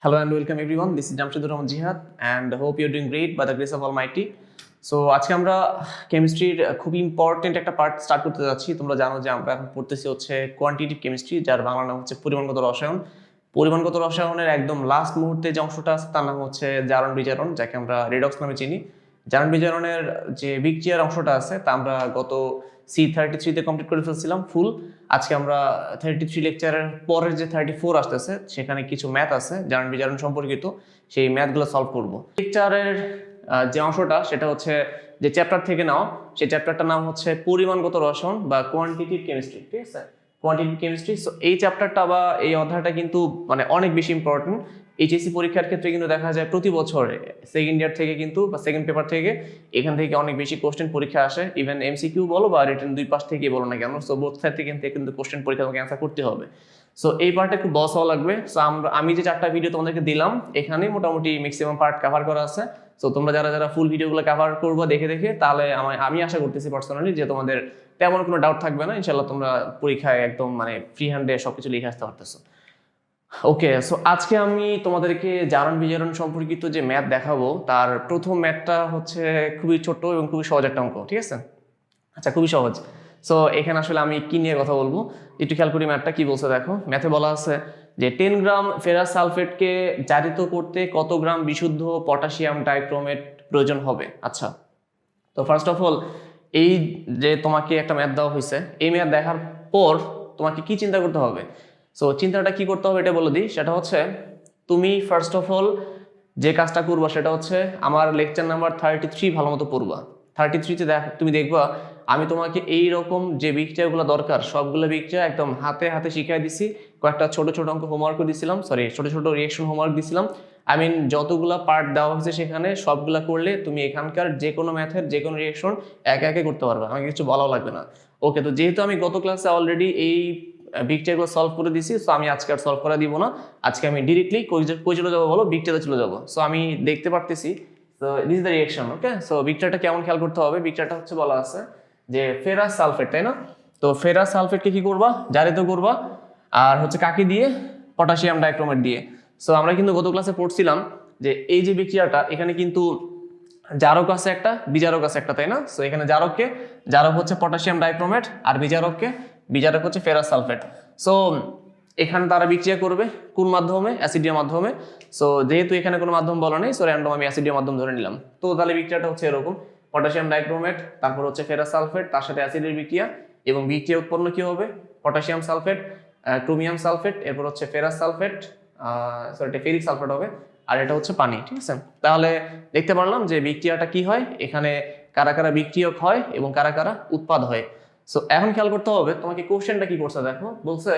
Hello and welcome everyone. This is Jamshidur Rahman Jihad and hope you're doing great by the grace of Almighty. So আজকে আমরা কেমিস্ট্রির খুব important একটা part start করতে যাচ্ছি। তোমরা জানো যে আমরা এখন পড়তেছি হচ্ছে কোয়ান্টিটিভ কেমিস্ট্রি, যার বাংলা নাম হচ্ছে পরিমাণগত রসায়ন। পরিমাণগত রসায়নের একদম লাস্ট মুহূর্তে যে অংশটা আছে তার নাম হচ্ছে জারণ বিজারণ, যাকে আমরা রেডক্স নামে চিনি। জারণ বিজারণের যে বিক্রিয়ার অংশটা আছে তা আমরা গত C33-তে কমপ্লিট করে ফেলছিলাম ফুল। আজকে আমরা 33 লেকচারের পরের যে 34 আসতেছে সেখানে কিছু ম্যাথ আছে জারণ বিজারণ সম্পর্কিত, সেই ম্যাথগুলো সলভ করব। লেকচারের যে অংশটা সেটা হচ্ছে যে চ্যাপ্টার থেকে নাও, সেই চ্যাপ্টারটার নাম হচ্ছে পরিমাণগত রসায়ন বা কোয়ান্টিটিভ কেমিস্ট্রি, ঠিক আছে? Quantitative chemistry. সো এই চ্যাপ্টারটা বা এই অধ্যায়টা কিন্তু মানে অনেক বেশি ইম্পর্টেন্ট। এইচএসসি পরীক্ষার ক্ষেত্রে কিন্তু দেখা যায় প্রতি বছর সেকেন্ড ইয়ার থেকে কিন্তু বা সেকেন্ড পেপার থেকে এখান থেকে অনেক বেশি কোশ্চেন পরীক্ষা আসে। ইভেন এমসিকিউ বলো বা রিটেন দুই পাশ থেকে বলো না কেন, সো বোথ সাইড থেকে কিন্তু কোশ্চেন পরীক্ষা তোমাকে অ্যান্সার করতে হবে। সো এই পার্টটা একটু বস হওয়া লাগবে। সো আমি যে 4টা ভিডিও তোমাদেরকে দিলাম এখানে মোটামুটি ম্যাক্সিমাম পার্ট কভার করা আছে। সো তোমরা যারা ফুল ভিডিওগুলো কভার করবো দেখে তাহলে আমি আশা করতেছি পার্সোনালি যে তোমাদের তেমন কোনো ডাউট থাকবে না। ইনশাল্লাহ তোমরা পরীক্ষায় একদম মানে ফ্রি হ্যান্ডে সবকিছু লিখে আসতে পারতেছো। ওকে, সো আজকে আমি তোমাদেরকে জারণ বিজারণ সম্পর্কিত যে ম্যাথ দেখাবো তার প্রথম ম্যাথটা হচ্ছে খুবই ছোট এবং খুবই সহজ একটা অঙ্ক, ঠিক আছে? আচ্ছা, খুবই সহজ। সো এখানে আসলে আমি কি নিয়ে কথা বলবো একটু খেয়াল করি। ম্যাথটা কি বলছে দেখো। ম্যাথে বলা আছে যে 10 গ্রাম ফেরাস সালফেটকে জারিত করতে কত গ্রাম বিশুদ্ধ পটাশিয়াম ডাইক্রোমেট প্রয়োজন হবে। আচ্ছা, তো ফার্স্ট অফ অল এই যে তোমাকে একটা ম্যাথ দেওয়া হয়েছে, এই ম্যাথ দেখার পর তোমাকে কি চিন্তা করতে হবে? সো চিন্তাটা কি করতে হবে এটা বলে দিই। সেটা হচ্ছে তুমি ফার্স্ট অফ অল যে কাজটা করবা সেটা হচ্ছে আমার লেকচার নাম্বার 33 ভালো মতো পড়বা। 33-তে তুমি দেখবা আমি তোমাকে এই রকম যে বিক্রিয়াগুলো দরকার সবগুলো বিক্রিয়া একদম হাতে হাতে শিখিয়ে দিছি। কয়েকটা ছোট ছোট অঙ্ক হোমওয়ার্কও দিছিলাম, ছোট ছোট রিয়েকশন হোমওয়ার্ক দিছিলাম। যতগুলা পার্ট দেওয়া হয়েছে সেখানে সবগুলা করলে তুমি এখানকার যে কোনো ম্যাথের যে কোনো রিয়েকশন একে একে করতে পারবে, আমাকে কিছু বলাও লাগবে না। ওকে, তো যেহেতু আমি গত ক্লাসে অলরেডি এই বিক্রিয়াগুলো সলভ করে দিছি, সো আমি আজকে আর সলভ করা দিব না। আজকে আমি ডিরেক্টলি কই চলে যাবো বলো, বিক্রিয়াতে চলে যাবো। সো আমি দেখতে পারতেছি, so this is the reaction. Okay, so বিক্রিয়াটা কেমন খেয়াল করতে হবে। বিক্রিয়াটা হচ্ছে বলা আছে যে ফেরাস সালফেট, তাই না? তো ফেরাস সালফেটকে কি করবা, জারিত করবা। আর হচ্ছে কাকে দিয়ে? পটাশিয়াম ডাইক্রোমেট দিয়ে। সো আমরা কিন্তু গত ক্লাসে পড়ছিলাম যে এই যে বিক্রিয়াটা এখানে কিন্তু জারক আছে একটা, বিজারক আছে একটা, তাই না? সো এখানে জারক হচ্ছে পটাশিয়াম ডাইক্রোমেট আর বিজারক হচ্ছে ফেরাস সালফেট। সো এখানে তারা বিক্রিয়া করবে কোন মাধ্যমে? অ্যাসিডীয় মাধ্যমে। সো যেহেতু এখানে কোনো মাধ্যম বলা নেই, সো র্যান্ডম আমি অ্যাসিডীয় মাধ্যম ধরে নিলাম। তো তাহলে বিক্রিয়াটা হচ্ছে এরকম, পটাশিয়াম ডাইক্রোমেট তারপর হচ্ছে ফেরাস সালফেট তার সাথে অ্যাসিডের বিক্রিয়া, এবং বিক্রিয়া উৎপন্ন কি হবে? পটাশিয়াম সালফেট, ক্রোমিয়াম সালফেট, এরপর হচ্ছে ফেরাস সালফেট, এটা ফেরিক সালফেট হবে, আর এটা হচ্ছে পানি, ঠিক আছে? তাহলে দেখতে পারলাম যে বিক্রিয়াটা কি হয়, এখানে কারা কারা বিক্রিয়ক হয় এবং কারা কারা উৎপাদ হয়। সো এখন খেয়াল করতে হবে তোমাকে কোশ্চেনটা কি করছে দেখো। বলছে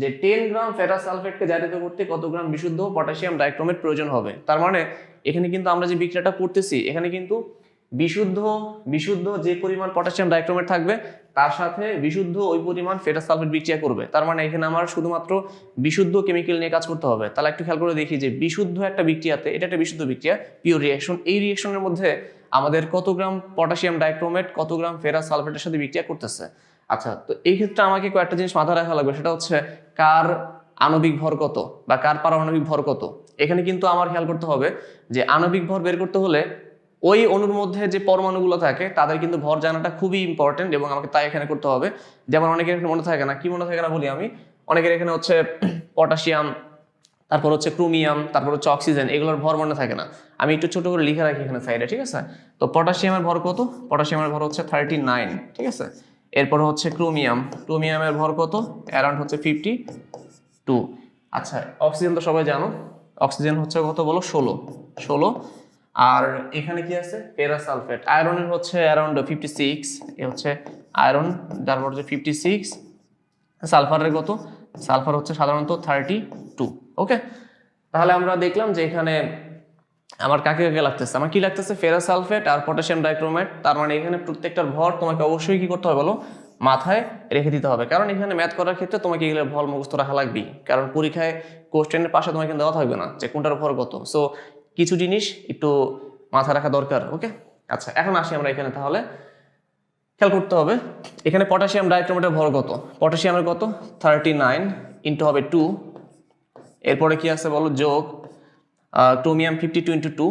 যে 10 গ্রাম ফেরাস সালফেটকে জারিত করতে কত গ্রাম বিশুদ্ধ পটাশিয়াম ডাইক্রোমেট প্রয়োজন হবে। তার মানে এখানে কিন্তু আমরা যে বিক্রিয়াটা করতেছি এখানে কিন্তু বিশুদ্ধ যে পরিমাণ পটাশিয়াম ডাইক্রোমেট থাকবে তার সাথে বিশুদ্ধ ওই পরিমাণ ফেরাস সালফেট বিক্রিয়া করবে। তার মানে এখানে আমার শুধুমাত্র বিশুদ্ধ কেমিক্যাল নিয়ে কাজ করতে হবে। তাহলে একটু খেয়াল করে দেখি যে বিশুদ্ধ একটা বিক্রিয়াতে, এটা একটা বিশুদ্ধ বিক্রিয়া, পিওর রিঅ্যাকশন, এই রিঅ্যাকশনের মধ্যে আমাদের কত গ্রাম পটাশিয়াম ডাইক্রোমেট কত গ্রাম ফেরাস সালফেটের সাথে বিক্রিয়া করতেছে। আচ্ছা, তো এই ক্ষেত্রে আমাকে কয়েকটা জিনিস মাথায় রাখা লাগবে। সেটা হচ্ছে কার আণবিক ভর কত বা কার পারমাণবিক ভর কত। এখানে কিন্তু আমার খেয়াল করতে হবে যে আণবিক ভর বের করতে হলে ওই অণুর মধ্যে যে পরমাণুগুলো থাকে তাদের কিন্তু ভর জানাটা খুবই ইম্পর্টেন্ট, এবং আমাকে তাই এখানে করতে হবে। যেমন অনেকের এখানে মনে থাকে না, কি মনে থাকে না বলি আমি। অনেকের এখানে হচ্ছে পটাশিয়াম, তারপর হচ্ছে ক্রোমিয়াম, তারপর হচ্ছে অক্সিজেন, এগুলোর ভর মনে থাকে না। আমি একটু ছোট করে লিখে রাখি এখানে সাইডে, ঠিক আছে? তো পটাশিয়ামের ভর কত? পটাশিয়ামের ভর হচ্ছে 39, ঠিক আছে? এরপর হচ্ছে ক্রোমিয়ামের ভর কত? অ্যারাউন্ড হচ্ছে 52। আচ্ছা, অক্সিজেন তো সবাই জানো, অক্সিজেন হচ্ছে কত বলো? 16। আর এখানে কি আছে? Ferrous sulphate. আয়রনের হচ্ছে অ্যারাউন্ড 56, এ হচ্ছে আয়রন, তারপর হচ্ছে 56। সালফারের কত? সালফার হচ্ছে সাধারণত 32। ওকে, তাহলে আমরা দেখলাম যে এখানে আমার কাকে কাকে লাগতেছে। আমার কি লাগতেছে? ফেরাস সালফেট আর পটাশিয়াম ডাইক্রোমেট। তার মানে এখানে প্রত্যেকটার ভর তোমাকে অবশ্যই কি করতে হবে বলো? মাথায় রেখে দিতে হবে, কারণ এখানে ম্যাথ করার ক্ষেত্রে তোমাকে এগুলো ভর মুখস্থ রাখা লাগবেই, কারণ পরীক্ষায় কোশ্চেনের পাশে তোমাকে দেওয়া থাকবে না যে কোনটার ভর কত। সো কিছু জিনিস একটু মাথায় রাখা দরকার। ওকে, আচ্ছা, এখন আসি আমরা এখানে। তাহলে খেয়াল করতে হবে এখানে পটাশিয়াম ডাইক্রোমেটের ভর কত? পটাশিয়ামের কত? 39 ইন্টু হবে 2, এরপরে কি আছে বলো? যোগ ক্রোমিয়াম 52 ইন্টু 2,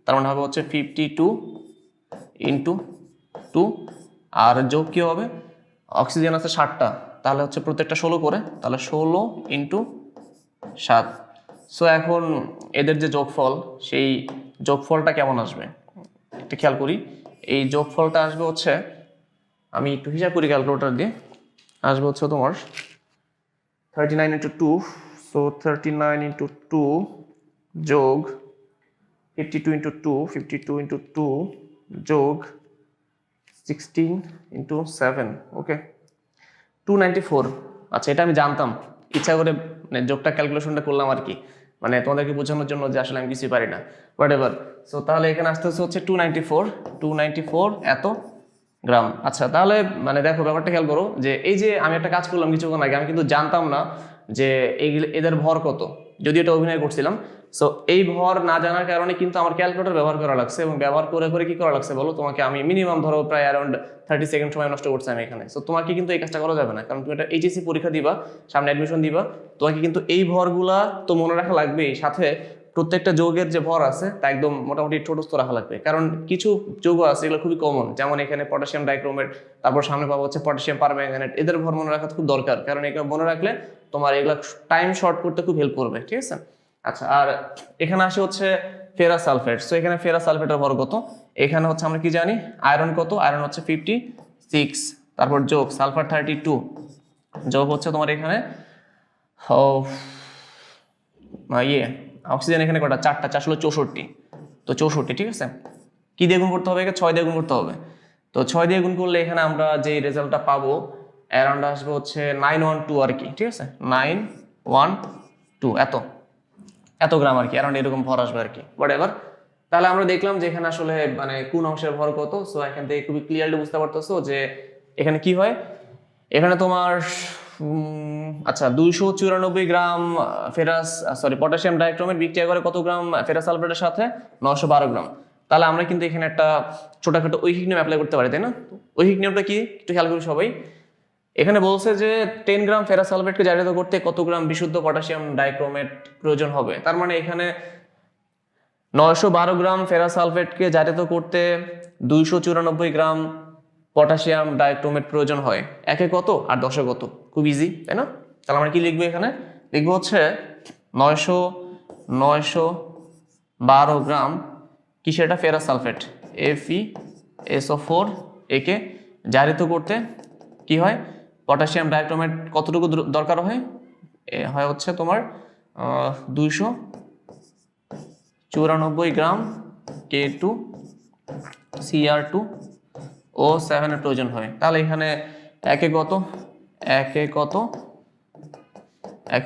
তার মানে হবে হচ্ছে 52 ইন্টু 2, আর যোগ কী হবে, অক্সিজেন আছে 7টা, তাহলে হচ্ছে প্রত্যেকটা 16 করে, তাহলে 16 ইন্টু 7। সো এখন এদের যে যোগফল, সেই যোগফলটা কেমন আসবে একটু খেয়াল করি। এই যোগফলটা আসবে হচ্ছে, আমি একটু হিসাব করি ক্যালকুলেটর দিয়ে, আসবে হচ্ছে তোমার 39 ইন্টু 2, সো 39 ইন্টু 2 যোগ 52 ইন্টু 2, 52 ইন্টু 2 যোগ 16 ইন্টু 7, ওকে 294। আচ্ছা, এটা আমি জানতাম, ইচ্ছা করে মানে যোগটা ক্যালকুলেশনটা করলাম আর কি, মানে তোমাদেরকে বোঝানোর জন্য যে আসলে আমি কিছুই পারি না, হোয়াট এভার। সো তাহলে এখানে আসতে হচ্ছে 294 এত গ্রাম। আচ্ছা, তাহলে মানে দেখো ব্যাপারটা খেয়াল করো যে এই যে আমি একটা কাজ করলাম কিছুক্ষণ আগে, আমি কিন্তু জানতাম না যে এদের ভর কত, যদি এটা অভিনয় করছিলাম। সো এই ভর না জানার কারণে কিন্তু আমার ক্যালকুলেটর ব্যবহার করা লাগছে, এবং ব্যবহার করে করে কি করা লাগছে বলো, তোমাকে আমি মিনিমাম ধরো প্রায় অ্যারাউন্ড 30 সেকেন্ড সময় নষ্ট করছি আমি এখানে। সো তোমাকে কিন্তু এই কাজটা করা যাবে না, কারণ তুমি একটা এইচএসসি পরীক্ষা দিবা, সামনে অ্যাডমিশন দিবা, তোমাকে কিন্তু এই ভরগুলা তো মনে রাখা লাগবেই, সাথে প্রত্যেকটা যৌগের যে ভর আছে তা একদম মোটামুটি ঠোঁটস্থ রাখা লাগবে, কারণ কিছু যৌগ আছে এগুলো খুবই কমন, যেমন এখানে পটাশিয়াম ডাইক্রোমেট, তারপর সামনে পাবো হচ্ছে পটাশিয়াম পারম্যাঙ্গানেট, এদের ভর মনে রাখা খুব দরকার, কারণ এগুলো মনে রাখলে তোমার এগুলো টাইম শর্ট করতে খুব হেল্প করবে, ঠিক আছে। আচ্ছা, আর এখানে আসে হচ্ছে ফেরাস সালফেট। সো এখানে ফেরাস সালফেটের ভর কত, এখানে হচ্ছে আমরা কি জানি, আয়রন কত, আয়রন হচ্ছে 56, তারপর যোগ সালফার 32, যোগ হচ্ছে তোমার এখানে অক্সিজেন এখানে কটা, 4টা, 4 হলো 64, তো 64, ঠিক আছে। কি দিয়ে গুণ করতে হবে, 6 দিয়ে গুণ করতে হবে, তো 6 দিয়ে গুণ করলে এখানে আমরা যে রেজাল্টটা পাবো অ্যারাউন্ড আসবে হচ্ছে 912 আর কি, ঠিক আছে, 912 এত গ্রাম আর কি, অ্যারাউন্ড এরকম ভর আসবে আর কি, হোয়াট এভার। তাহলে আমরা দেখলাম যে এখানে আসলে মানে কোন অংশের ভর কত। সো এখান থেকে খুবই ক্লিয়ারলি বুঝতে পারতেছো যে এখানে কি হয়, এখানে তোমার আচ্ছা 294 গ্রাম পটাশিয়াম ডাইক্রোমেট বিক্রিয়া করে কত গ্রাম ফেরাস সালফেটের সাথে, 912 গ্রাম। তাহলে আমরা কিন্তু এখানে একটা ছোটখাটো ঐহিক নিয়ম অ্যাপ্লাই করতে পারি, তাই না। ঐহিক নিয়মটা কি একটু খেয়াল করি সবাই। এখানে বলছে যে 10 গ্রাম ফেরাস সালফেটকে জারিত করতে কত গ্রাম বিশুদ্ধ পটাশিয়াম ডাইক্রোমেট প্রয়োজন হবে। তার মানে এখানে 912 গ্রাম ফেরাস সালফেটকে জারিত করতে 294 গ্রাম পটাশিয়াম ডাইক্রোমেট প্রয়োজন হয়। একে কত আর 10-এ কত, খুব ইজি, তাই না। তাহলে আমরা কি লিখবো, এখানে লিখবো হচ্ছে 912 গ্রাম কিসের, এটা ফেরাস সালফেট FeSO4 একে জারিত করতে কি হয়, পটাশিয়াম ডাইক্রোমেট কতটুকু দরকার হয়, হয় হচ্ছে তোমার 294 গ্রাম K2 Cr2O7 এর প্রয়োজন হয়। তাহলে এখানে একে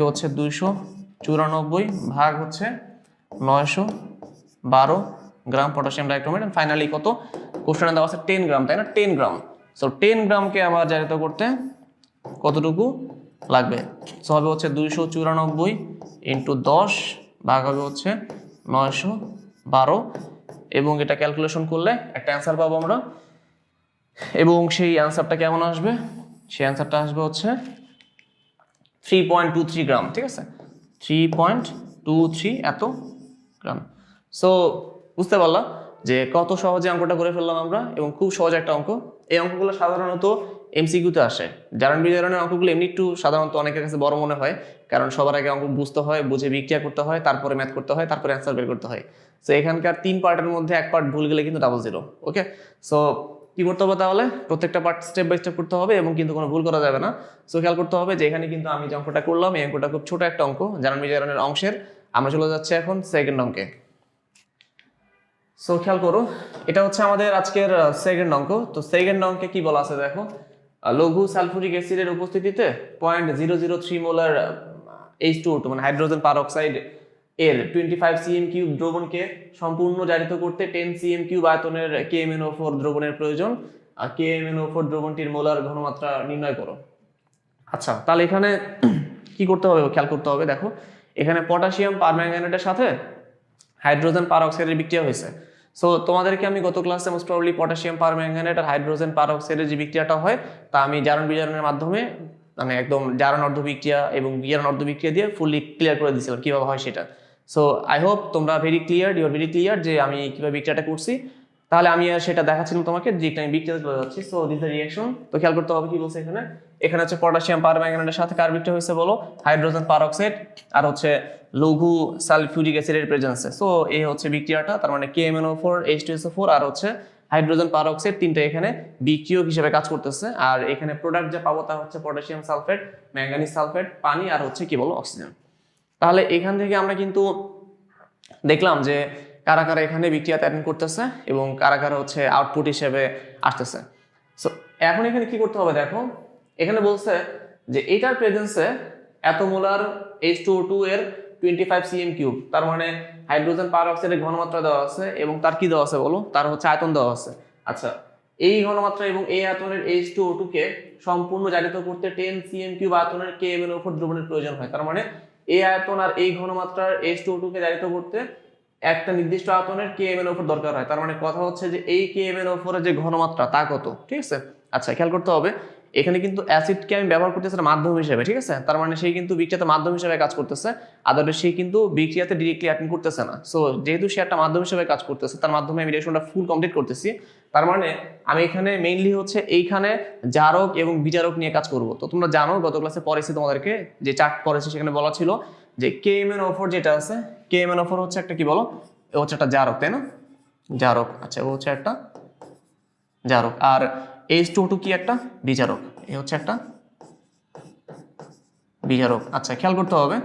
হচ্ছে 294 ভাগ হচ্ছে 912 গ্রাম পটাশিয়াম ডাইক্রোমেট, ফাইনালি কত, কোশ্চেনে দেওয়া আছে 10 গ্রাম, তাই না, 10 গ্রাম। সো 10 গ্রামকে আবার জারিত করতে কতটুকু লাগবে, সো হবে হচ্ছে 294 ইন্টু 10 ভাগ হবে হচ্ছে 912, এবং এটা ক্যালকুলেশন করলে একটা অ্যান্সার পাবো আমরা, এবং সেই অ্যান্সারটা কেমন আসবে, সেই অ্যান্সারটা আসবে হচ্ছে 3.23 গ্রাম, ঠিক আছে, 3.23 এত গ্রাম। সো বুঝতে পারলাম যে কত সহজে অঙ্কটা করে ফেললাম আমরা, এবং খুব সহজ একটা অঙ্ক। এই অঙ্কগুলো সাধারণত এমসিকিউতে আসে, জারণ বিজারণের অঙ্কগুলো এমনি একটু সাধারণত অনেকের কাছে বড় মনে হয়, কারণ সবার আগে অঙ্ক বুঝতে হয়, বুঝে বিক্রিয়া করতে হয়, তারপরে ম্যাথ করতে হয়, তারপরে অ্যান্সার বের করতে হয়। সো এখানকার 3 পার্টের মধ্যে 1 পার্ট ভুল গেলে কিন্তু 00, ওকে। সো কি করতে হবে তাহলে, প্রত্যেকটা পার্ট স্টেপ বাই স্টেপ করতে হবে, এবং কিন্তু কোনো ভুল করা যাবে না। সো খেয়াল করতে হবে যে এখানে কিন্তু আমি যে অঙ্কটা করলাম, এই অঙ্কটা খুব ছোট একটা অঙ্ক, জারণ বিজারণের অংশের। আমরা চলে যাচ্ছি এখন সেকেন্ড অঙ্কে। সো খেয়াল করো, এটা হচ্ছে আমাদের আজকের সেকেন্ড অঙ্ক। তো সেকেন্ড অঙ্কে কি বলা আছে দেখো, লঘু সালফুরিক অ্যাসিডের উপস্থিতিতে 0.003 মোলার H2O2 মানে হাইড্রোজেন পারঅক্সাইড এর 25 cm3 দ্রবণকে সম্পূর্ণ জারিত করতে 10 cm3 আয়তনের KMnO4 দ্রবণের প্রয়োজন। আর KMnO4 দ্রবণটির মোলার ঘনমাত্রা নির্ণয় করো। আচ্ছা, তাহলে এখানে কি করতে হবে খেয়াল করতে হবে, দেখো এখানে পটাশিয়াম পারম্যাঙ্গানেটের সাথে হাইড্রোজেন পারঅক্সাইডের বিক্রিয়া হয়েছে। সো তোমাদেরকে আমি গত ক্লাসে মোস্ট প্রবাবলি পটাশিয়াম পারম্যাঙ্গানেট আর হাইড্রোজেন পারঅক্সাইডের যে বিক্রিয়াটা হয় তা আমি জারণ বিজারণের মাধ্যমে মানে একদম জারণ অর্ধ বিক্রিয়া এবং বিজারণ অর্ধ বিক্রিয়া দিয়ে ফুললি ক্লিয়ার করে দিয়েছিলাম কিভাবে হয় সেটা। সো আই হোপ তোমরা ইউর ভেরি ক্লিয়ার যে আমি কিভাবে বিক্রিয়াটা করছি। তাহলে আমি আর সেটা দেখাচ্ছিলাম তোমাকে যে আমি বিক্রিয়াতে চলে যাচ্ছি। So this the reaction. তো খেয়াল করতে হবে কি বলছে এখানে। এখানে হচ্ছে পটাশিয়াম পারম্যাঙ্গানেটের সাথে কার বিক্রিয়া হয়েছে বলো, হাইড্রোজেন পারঅক্সাইড আর হচ্ছে লঘু সালফিউরিক অ্যাসিডের প্রেজেন্সে। সো এই হচ্ছে বিক্রিয়াটা, তার মানে KMnO4 H2SO4 আর হচ্ছে হাইড্রোজেন পারঅক্সাইড তিনটা এখানে বিক্রিয়ক হিসেবে কাজ করতেছে। আর এখানে প্রোডাক্ট যা পাবো তা হচ্ছে পটাশিয়াম সালফেট, ম্যাঙ্গানিজ সালফেট, পানি আর হচ্ছে কি বলো অক্সিজেন। তাহলে এখান থেকে আমরা কিন্তু দেখলাম যে কারা কারা এখানে বিক্রিয়াতে অ্যাটেন্ড করতেছে এবং কারা কারা হচ্ছে আউটপুট হিসেবে আসতেছে। সো এখন এখানে কি করতে হবে দেখো, এখানে বলছে যে এটার প্রেজেন্সে এত মোলার H2O2 এর 25 cm3, তার মানে হাইড্রোজেন পারঅক্সাইডের ঘনমাত্রা দেওয়া আছে এবং তার কি দেওয়া আছে বলো, তার হচ্ছে আয়তন দেওয়া আছে। আচ্ছা, এই ঘনমাত্রা এবং এই আয়তনের H2O2 কে সম্পূর্ণ জারিত করতে 10 cm3 আয়তনের KMnO4 দ্রবণের প্রয়োজন হয়। তার মানে এই আয়তন আর এই ঘনমাত্রার H2O2 কে জারিত করতে একটা নির্দিষ্ট আয়তনের KMnO4 দরকার হয়। তার মানে কথা হচ্ছে যে এই KMnO4 এর যে ঘনমাত্রা তা কত, ঠিক আছে। আচ্ছা, খেয়াল করতে হবে এখানে কিন্তু অ্যাসিডকে আমি ব্যবহার করতেছি মাধ্যম হিসেবে, ঠিক আছে। তার মানে সেই কিন্তু বিক্রিয়াতে মাধ্যম হিসেবে কাজ করতেছে, আদারওয়াইজ সেই কিন্তু বিক্রিয়াতে ডিরেক্টলি অ্যাটেন্ড করতেছে না। সো যেহেতু সে একটা মাধ্যম হিসেবে কাজ করতেছে, তার মাধ্যমে আমি রিঅ্যাকশনটা ফুল কমপ্লিট করতেছি। তার মানে আমি এখানে মেইনলি হচ্ছে এইখানে জারক এবং বিজারক নিয়ে কাজ করব। তো তোমরা জানো গত ক্লাসে পড়েছি তোমাদেরকে যে চার্ট পড়েছি, সেখানে বলা ছিল যে KMnO4 যেটা আছে, KMnO4 হচ্ছে একটা কি বলো, ও হচ্ছে একটা জারক, তাই না, জারক। আচ্ছা, ও হচ্ছে একটা জারক। আর H2O2 কি একটা বিজারক, এ হচ্ছে একটা বিজারক। আচ্ছা, খেয়াল করতে হবে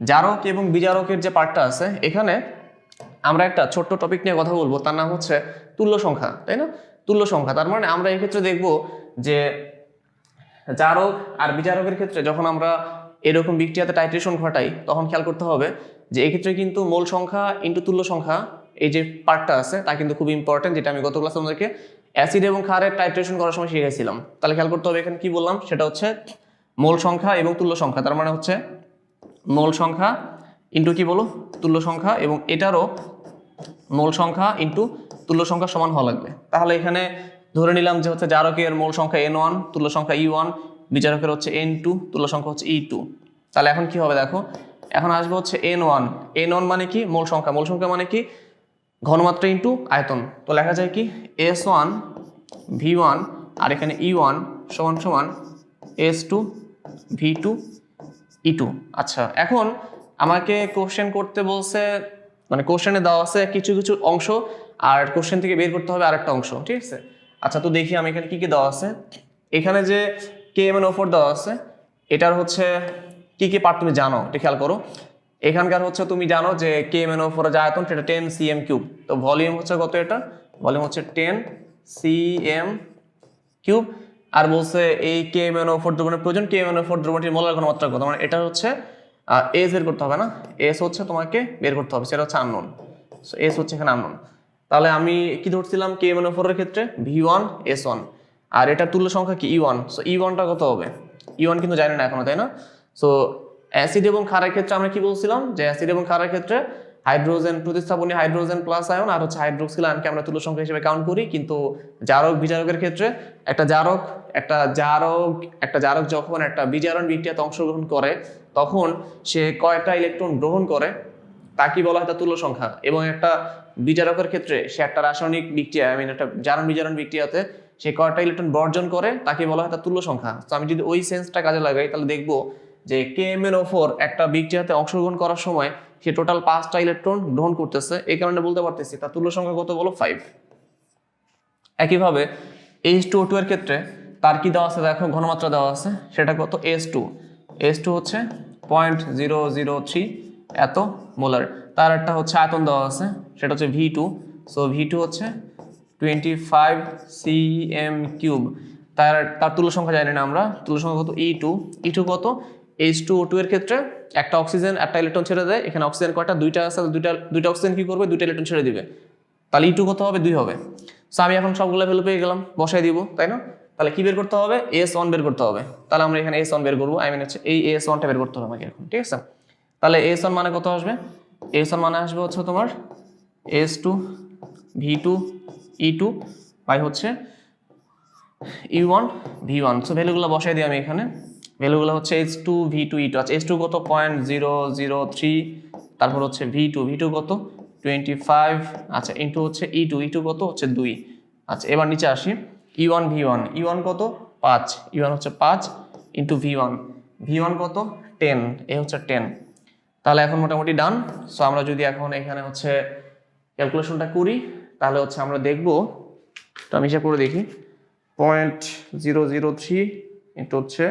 জারক এবং বিজারকের যে পার্টটা আছে, এখানে আমরা একটা ছোট্ট টপিক নিয়ে কথা বলবো, তার নাম হচ্ছে তুল্য সংখ্যা, তাই না, তুল্য সংখ্যা। তার মানে আমরা এই ক্ষেত্রে দেখব যে জারক আর বিজারকের ক্ষেত্রে যখন আমরা এরকম বিক্রিয়াতে টাইট্রেশন ঘটাই, তখন খেয়াল করতে হবে যে এক্ষেত্রে কিন্তু মোল সংখ্যা ইন্টু তুল্য সংখ্যা এই যে পার্টটা আছে তা কিন্তু খুব ইম্পর্টেন্ট, যেটা আমি গত ক্লাসে আমাদেরকে অ্যাসিড এবং ক্ষারের টাইট্রেশন করার সময় শিখেছিলাম। তাহলে খেয়াল করতে হবে এখানে কি বললাম, সেটা হচ্ছে মোল সংখ্যা এবং তুল্য সংখ্যা। তার মানে হচ্ছে মোল সংখ্যা ইন্টু কি বলো, তুল্য সংখ্যা, এবং এটারও মোল সংখ্যা ইন্টু তুল্য সংখ্যা সমান হওয়া লাগবে। তাহলে এখানে ধরে নিলাম যে হচ্ছে জারকের মোল সংখ্যা N1, তুল্য সংখ্যা E1, বিজারকের হচ্ছে N2, তুল্য সংখ্যা হচ্ছে E2। তাহলে এখন কি হবে দেখো, এখন আসবে হচ্ছে N1 মানে কি, মোল সংখ্যা, মোল সংখ্যা মানে কি ঘনমাত্রা ইন্টু আয়তন। তো লেখা যায় কি S1 V1 আর এখানে E1 সমান সমান S2 V2 E2। আচ্ছা, এখন আমাকে কোশ্চেন করতে বলছে, মানে কোশ্চেনে দেওয়া আছে কিছু কিছু অংশ আর কোশ্চেন থেকে বের করতে হবে আরেকটা অংশ, ঠিক আছে। আচ্ছা, তো দেখি আমি এখানে কি কি দেওয়া আছে। এখানে যে KMnO4 দেওয়া আছে, এটার হচ্ছে কি কি পার্ট তুমি জানো এটা খেয়াল করো। এখানকার হচ্ছে তুমি জানো যে KMnO4 এর আয়তন সেটা 10 cm3। তো ভলিউম হচ্ছে কত, এটা ভলিউম হচ্ছে 10 cm3। আর বলছে এই KMnO4 দ্রবণের প্রয়োজন, KMnO4 দ্রবণটির মোলার ঘনমাত্রা কত, মানে এটা হচ্ছে এস বের করতে হবে না, এস হচ্ছে তোমাকে বের করতে হবে, সেটা হচ্ছে আননোন। সো এস হচ্ছে এখানে আননোন। তাহলে আমি কি ধরছিলাম KMnO4 এর ক্ষেত্রে V1 S1, আর এটার তুল্য সংখ্যা কি E1। সো E1টা কত হবে, E1 কিন্তু জানি না এখনো, তাই না। সো অ্যাসিড এবং ক্ষারের ক্ষেত্রে আমরা কি বলছিলাম যে অ্যাসিড এবং ক্ষারের ক্ষেত্রে হাইড্রোজেন প্রতিস্থাপনী হাইড্রোজেন প্লাস আয়ন আর হচ্ছে হাইড্রোক্সিল আয়নকে আমরা তুল্য সংখ্যা হিসেবে কাউন্ট করি। কিন্তু জারক বিজারকের ক্ষেত্রে একটা জারক যখন একটা বিজারণ বিক্রিয়াতে অংশগ্রহণ করে, তখন সে কয়টা ইলেকট্রন গ্রহণ করে তা কি বলা হয়, তা তুল্য সংখ্যা। এবং একটা বিজারকের ক্ষেত্রে সে একটা রাসায়নিক বিক্রিয়া, একটা জারণ বিজারণ বিক্রিয়াতে সে কয়টা ইলেকট্রন বর্জন করে তাকে বলা হয় তা তুল্য সংখ্যা। তো আমি যদি ওই সেন্সটা কাজে লাগাই, তাহলে দেখবো যে KMnO4 একটা বিক্রিয়াতে অংশগ্রহণ করার সময় সে টোটাল 5টা ইলেকট্রন গ্রহণ করতেছে, এই কারণে বলতে পারতেছি তার তুল্য সংখ্যা কত বলো, 5। একইভাবে H2O2 এর ক্ষেত্রে তার কি দেওয়া আছে দেখো, ঘনমাত্রা দেওয়া আছে, সেটা কত S2 হচ্ছে 0.003 এত মোলার। তার একটা হচ্ছে আয়তন দেওয়া আছে, সেটা হচ্ছে V2। সো V2 হচ্ছে 25 cm3। তার তুল্য সংখ্যা জানি না আমরা, তুল্য সংখ্যা কত E2 কত, H2O2 এর ক্ষেত্রে একটা অক্সিজেন একটা ইলেকট্রন ছেড়ে দেয়, এখানে অক্সিজেন কয়টা, দুইটা আছে, দুইটা অক্সিজেন কি করবে, দুইটা ইলেকট্রন ছেড়ে দিবে। তাহলে E2 কত হবে, 2 হবে। সো আমি এখন সবগুলো ভ্যালু পেয়ে গেলাম, বসাই দিব, তাই না। তাহলে কি বের করতে হবে, S1 বের করতে হবে। তাহলে আমরা এখানে S1 বের করবো, হচ্ছে এই S1টা বের করতে হবে আমাকে এখন, ঠিক আছে। তাহলে S1 মানে কত আসবে, S1 মানে আসবে হচ্ছে তোমার S2 V2 E2 বাই হচ্ছে E1 V1। সো ভ্যালুগুলো বসাই দিই আমি এখানে, ভ্যালুগুলো হচ্ছে H2 V2 E2। আচ্ছা, H2 কত 0.003 তারপর হচ্ছে ভি টু কত 25, আচ্ছা ইন্টু হচ্ছে ই টু কত হচ্ছে 2। আচ্ছা এবার নিচে আসি ই ওয়ান কত 5, ই ওয়ান হচ্ছে 5 ইন্টু ভি ওয়ান কত 10, এ হচ্ছে 10। তাহলে এখন মোটামুটি ডান। সো আমরা যদি এখন এখানে হচ্ছে ক্যালকুলেশনটা করি তাহলে হচ্ছে আমরা দেখব, তো আমি হিসাব করে দেখি 0.003 ইন্টু হচ্ছে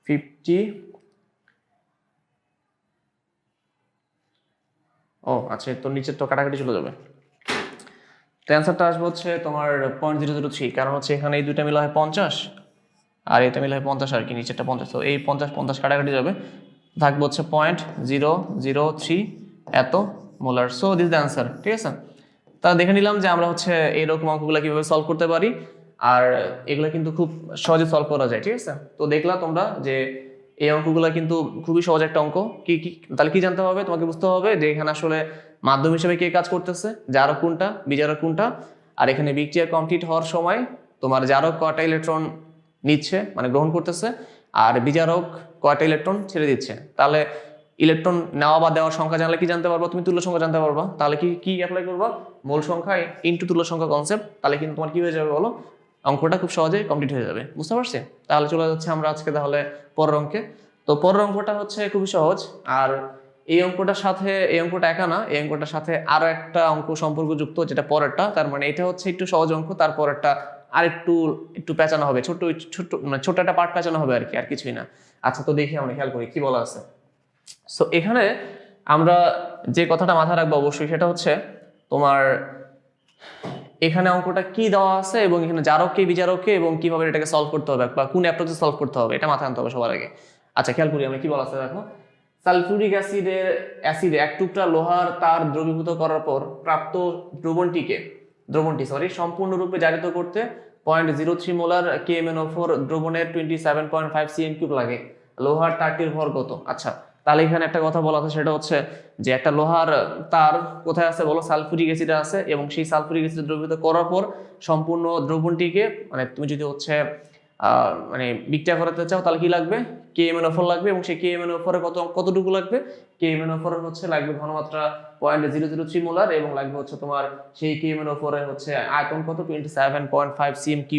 50, ও আচ্ছা তো নিচের তো কাটাকাটি চলে যাবে। তো অ্যান্সারটা আসবে হচ্ছে তোমার 0.003, কারণ হচ্ছে এখানে এই দুইটা মিলা হয় 50 আর এটা মিলা হয় 50 আর কি, নিচেরটা 50, তো এই 50 কাটাকাটি যাবে, থাকবে হচ্ছে 0.003 এত molar. So this the answer, ঠিক আছে। তা দেখে নিলাম যে আমরা হচ্ছে এইরকম অঙ্কগুলো কিভাবে সলভ করতে পারি, আর এগুলো কিন্তু খুব সহজে সলভ করা যায়, ঠিক আছে। তো দেখলা তোমরা যে এই অঙ্কগুলো কিন্তু খুবই সহজ একটা অঙ্ক। কি তাহলে কি জানতে হবে তোমাকে, বুঝতে হবে যে এখানে আসলে মাধ্যম হিসেবে কে কাজ করতেছে, জারক কোনটা বিজারক কোনটা, আর এখানে বিক্রিয়া কমপ্লিট হওয়ার সময় তোমার জারক কয়টা ইলেকট্রন নিচ্ছে মানে গ্রহণ করতেছে, আর বিজারক কয়টা ইলেকট্রন ছেড়ে দিচ্ছে। তাহলে ইলেকট্রন নেওয়া বা দেওয়ার সংখ্যা জানলে কি জানতে পারবা তুমি, তুল্য সংখ্যা জানতে পারবা। তাহলে কি অ্যাপ্লাই করবা, মূল সংখ্যা ইনটু তুল্য সংখ্যা কনসেপ্ট, তাহলে কিন্তু তোমার কি হয়ে যাবে বলো, অঙ্কটা খুব সহজে কমপ্লিট হয়ে যাবে। বুঝতে পারছি? তাহলে চলে যাচ্ছে আমরা আজকে তাহলে পরের অঙ্কে। তো পরের অঙ্কটা হচ্ছে খুবই সহজ, আর এই অঙ্কটার সাথে এই অঙ্কটা একা না, এই অঙ্কটার সাথে আরো একটা অঙ্ক সম্পর্কযুক্ত যেটা পরেরটা, তার মানে এটা হচ্ছে একটু সহজ অঙ্ক, তারপরেরটা আর একটু পেঁচানো হবে, ছোট একটা পার্ট পেঁচানো হবে আর কি, আর কিছুই না। আচ্ছা তো দেখি আমরা খেয়াল করি কি বলা আছে। সো এখানে আমরা যে কথাটা মাথায় রাখবো অবশ্যই সেটা হচ্ছে তোমার এখানে অঙ্কটা কি দেওয়া আছে এবং এখানে জারককে বিজারককে এবং কিভাবে এটাকে সলভ করতে হবে বা কোন অ্যাপ্রোচে সলভ করতে হবে এটা মাথায় আনতে হবে সবার আগে। আচ্ছা খেয়াল করি আমরা কি বলা আছে দেখো, সালফিউরিক অ্যাসিডে এক টুকরা লোহার তার দ্রবীভূত করার পর প্রাপ্ত দ্রবণটি সম্পূর্ণরূপে জারিত করতে 0.03 মোলার KMnO4 দ্রবণের 27.5 cm3 লাগে। লোহার তারটির ভর কত? আচ্ছা তাহলে এখানে একটা কথা বলা আছে, সেটা হচ্ছে যে একটা লোহার তার কোথায় আছে বলো, সালফিউরিক অ্যাসিডে আছে, এবং সেই সালফিউরিক অ্যাসিড দ্রবীভূত করার পর সম্পূর্ণ দ্রবণটিকে মানে তুমি যদি হচ্ছে মানে বিক্রিয়া করাতে চাও তাহলে কি লাগবে, KMnO4 লাগবে, এবং সেই KMnO4 কতটুকু লাগবে, KMnO4 হচ্ছে লাগবে ঘনমাত্রা 0.003 মোলার, এবং লাগবে হচ্ছে তোমার সেই KMnO4 এর হচ্ছে আয়তন কত 27.5 cm3।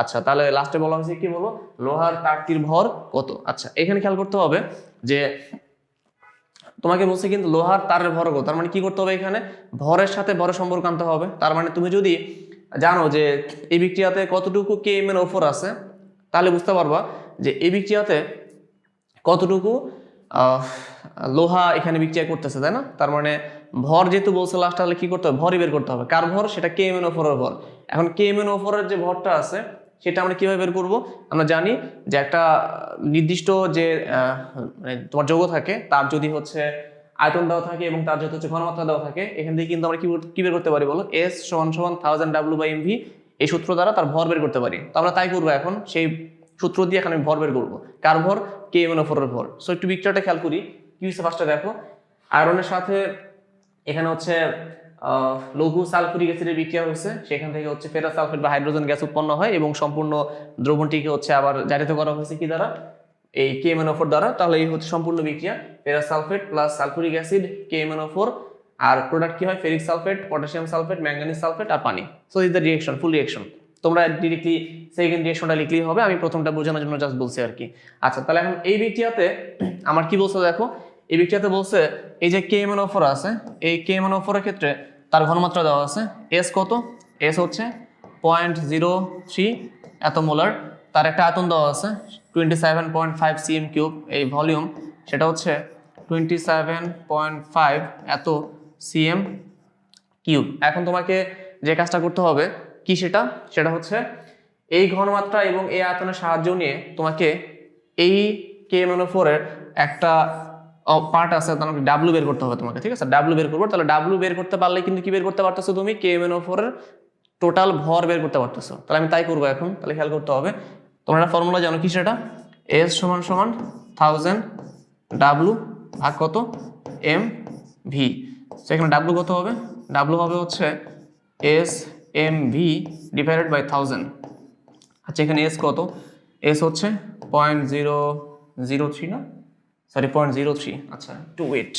আচ্ছা তাহলে লাস্টে বলা হয়েছে কি বলো, লোহার তারটির ভর কত। আচ্ছা এখানে খেয়াল করতে হবে যে তোমাকে বলছে কিন্তু লোহার তারের ভর কত, তার মানে কি করতে হবে, এখানে ভরের সাথে ভরের সম্পর্ক আনতে হবে। তার মানে তুমি যদি জানো যে এই বিক্রিয়াতে কতটুকু KMnO4 আছে তাহলে বুঝতে পারবা যে এই বিক্রিয়াতে কতটুকু লোহা এখানে বিক্রিয়া করতেছে, তাই না। তার মানে ভর যেহেতু বলছে লাস্ট, তাহলে কি করতে হবে, ভরই বের করতে হবে। কার ভর, সেটা KMnO4 এর ভর। এখন KMnO4 এর যে ভরটা আছে সেটা আমরা কিভাবে বের করব, আমরা জানি যে একটা নির্দিষ্ট যে মানে তোমার যৌগ থাকে তার যদি হচ্ছে আয়তন দেওয়া থাকে এবং তার যদি হচ্ছে ঘনমাত্রা দেওয়া থাকে, এখান থেকে কিন্তু আমরা কি বের করতে পারি বলো, S = 1000 W/mv, এই সূত্র দ্বারা তার ভর বের করতে পারি। তো আমরা তাই করবো এখন, সেই সূত্র দিয়ে এখানে ভর বের করবো। কার ভর, KMnO4 এর ভর। সো একটু বিক্রিয়াটা খেয়াল করি কি হচ্ছে। ফার্স্টে দেখো আয়রনের সাথে এখানে হচ্ছে লঘু সালফিউরিক অ্যাসিডের বিক্রিয়া হয়েছে, সেখান থেকে হচ্ছে ফেরাস সালফেট বা হাইড্রোজেন গ্যাস উৎপন্ন হয়, এবং সম্পূর্ণ দ্রবণটিকে হচ্ছে আবার জারিত করা হয়েছে কি দ্বারা, এই KMnO4 দ্বারা। তাহলে এই হচ্ছে সম্পূর্ণ বিক্রিয়া, ferrous sulphate plus sulphuric acid KMnO4, আর প্রোডাক্ট কি হয়, ferric sulphate, potassium sulphate, manganese sulphate আর পানি। So is the reaction, full reaction. তোমরা ডিরেক্টলি সেকেন্ড রিঅ্যাকশনটা লিখলেই হবে, আমি প্রথমটা বোঝানোর জন্য জাস্ট বলছি আর কি। আচ্ছা তাহলে এখন এই বিক্রিয়াতে আমার কি বলছে দেখো, এই বিক্রিয়াতে বলছে এই যে KMnO4 আছে, এই KMnO4 এর ক্ষেত্রে তার ঘনমাত্রা দেওয়া আছে S কত, S হচ্ছে 0.03 এত মোলার, তার একটা আয়তন দেওয়া আছে 27.5 cm3, এই ভলিউম সেটা হচ্ছে 27.5 এত cm3। এখন তোমাকে যে কাজটা করতে হবে কি, সেটা হচ্ছে এই ঘনমাত্রা এবং এই আয়তনের সাহায্য নিয়ে তোমাকে এই KMnO4 এর একটা পার্ট আছে, তোমাকে W বের করতে হবে তোমাকে, ঠিক আছে। W বের করবো, তাহলে W বের করতে পারলে কিন্তু কি বের করতে পারতেছো তুমি, KMnO4 এর টোটাল ভর বের করতে পারতেছো। তাহলে আমি তাই করবো এখন। তাহলে খেয়াল করতে হবে, তোমরা একটা ফর্মুলা জানো কি, সেটা S = 1000 W ভাগ কত mv। তো এখানে W কত হবে, W হবে হচ্ছে SmV ডিভাইডেড বাই 1000। আচ্ছা এখানে S কত, S হচ্ছে 0.003 না, সরি 0.03। আচ্ছা টু ওয়েট,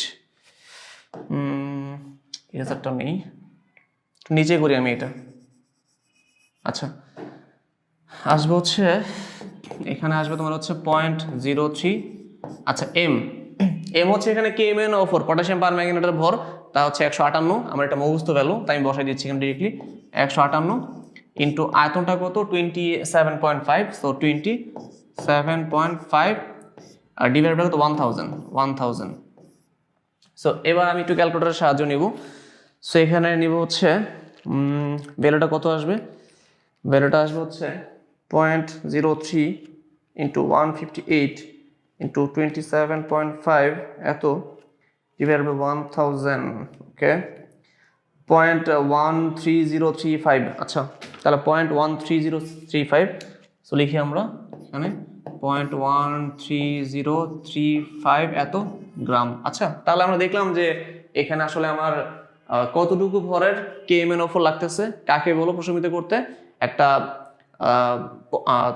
ইরেজারটা নেই, নিচে করি আমি এটা। আচ্ছা আসবে হচ্ছে এখানে আসবে তোমার হচ্ছে 0.03। আচ্ছা এম হচ্ছে এখানে KMnO4 পটাশিয়াম পার ম্যাঙ্গানেটের ভর, তা হচ্ছে 158। আমার এটা মুখস্থ ভ্যালু, তাই আমি বসাই দিচ্ছি এখানে ডিরেক্টলি 158 ইন্টু আয়তনটা কত 27.5, সো 27.5 আর ডিভাইড বাই কত 1000। সো এবার আমি একটু ক্যালকুলেটরের সাহায্য নিব। সো এখানে নিব হচ্ছে ভ্যালুটা কত আসবে, ভ্যালুটা আসবে হচ্ছে 0.03 ইন্টু 158 ইন্টু 27.5 এত ডিভাইড বাই 1000, ওকে 0.13035। আচ্ছা তাহলে 0.13035, সো লিখি আমরা এখানে 0.13035 এত গ্রাম। আচ্ছা তাহলে আমরা দেখলাম যে এখানে আসলে আমার কতটুকু ভরের KMnO4 লাগতেছে, কাকে বলো প্রশমিত করতে, একটা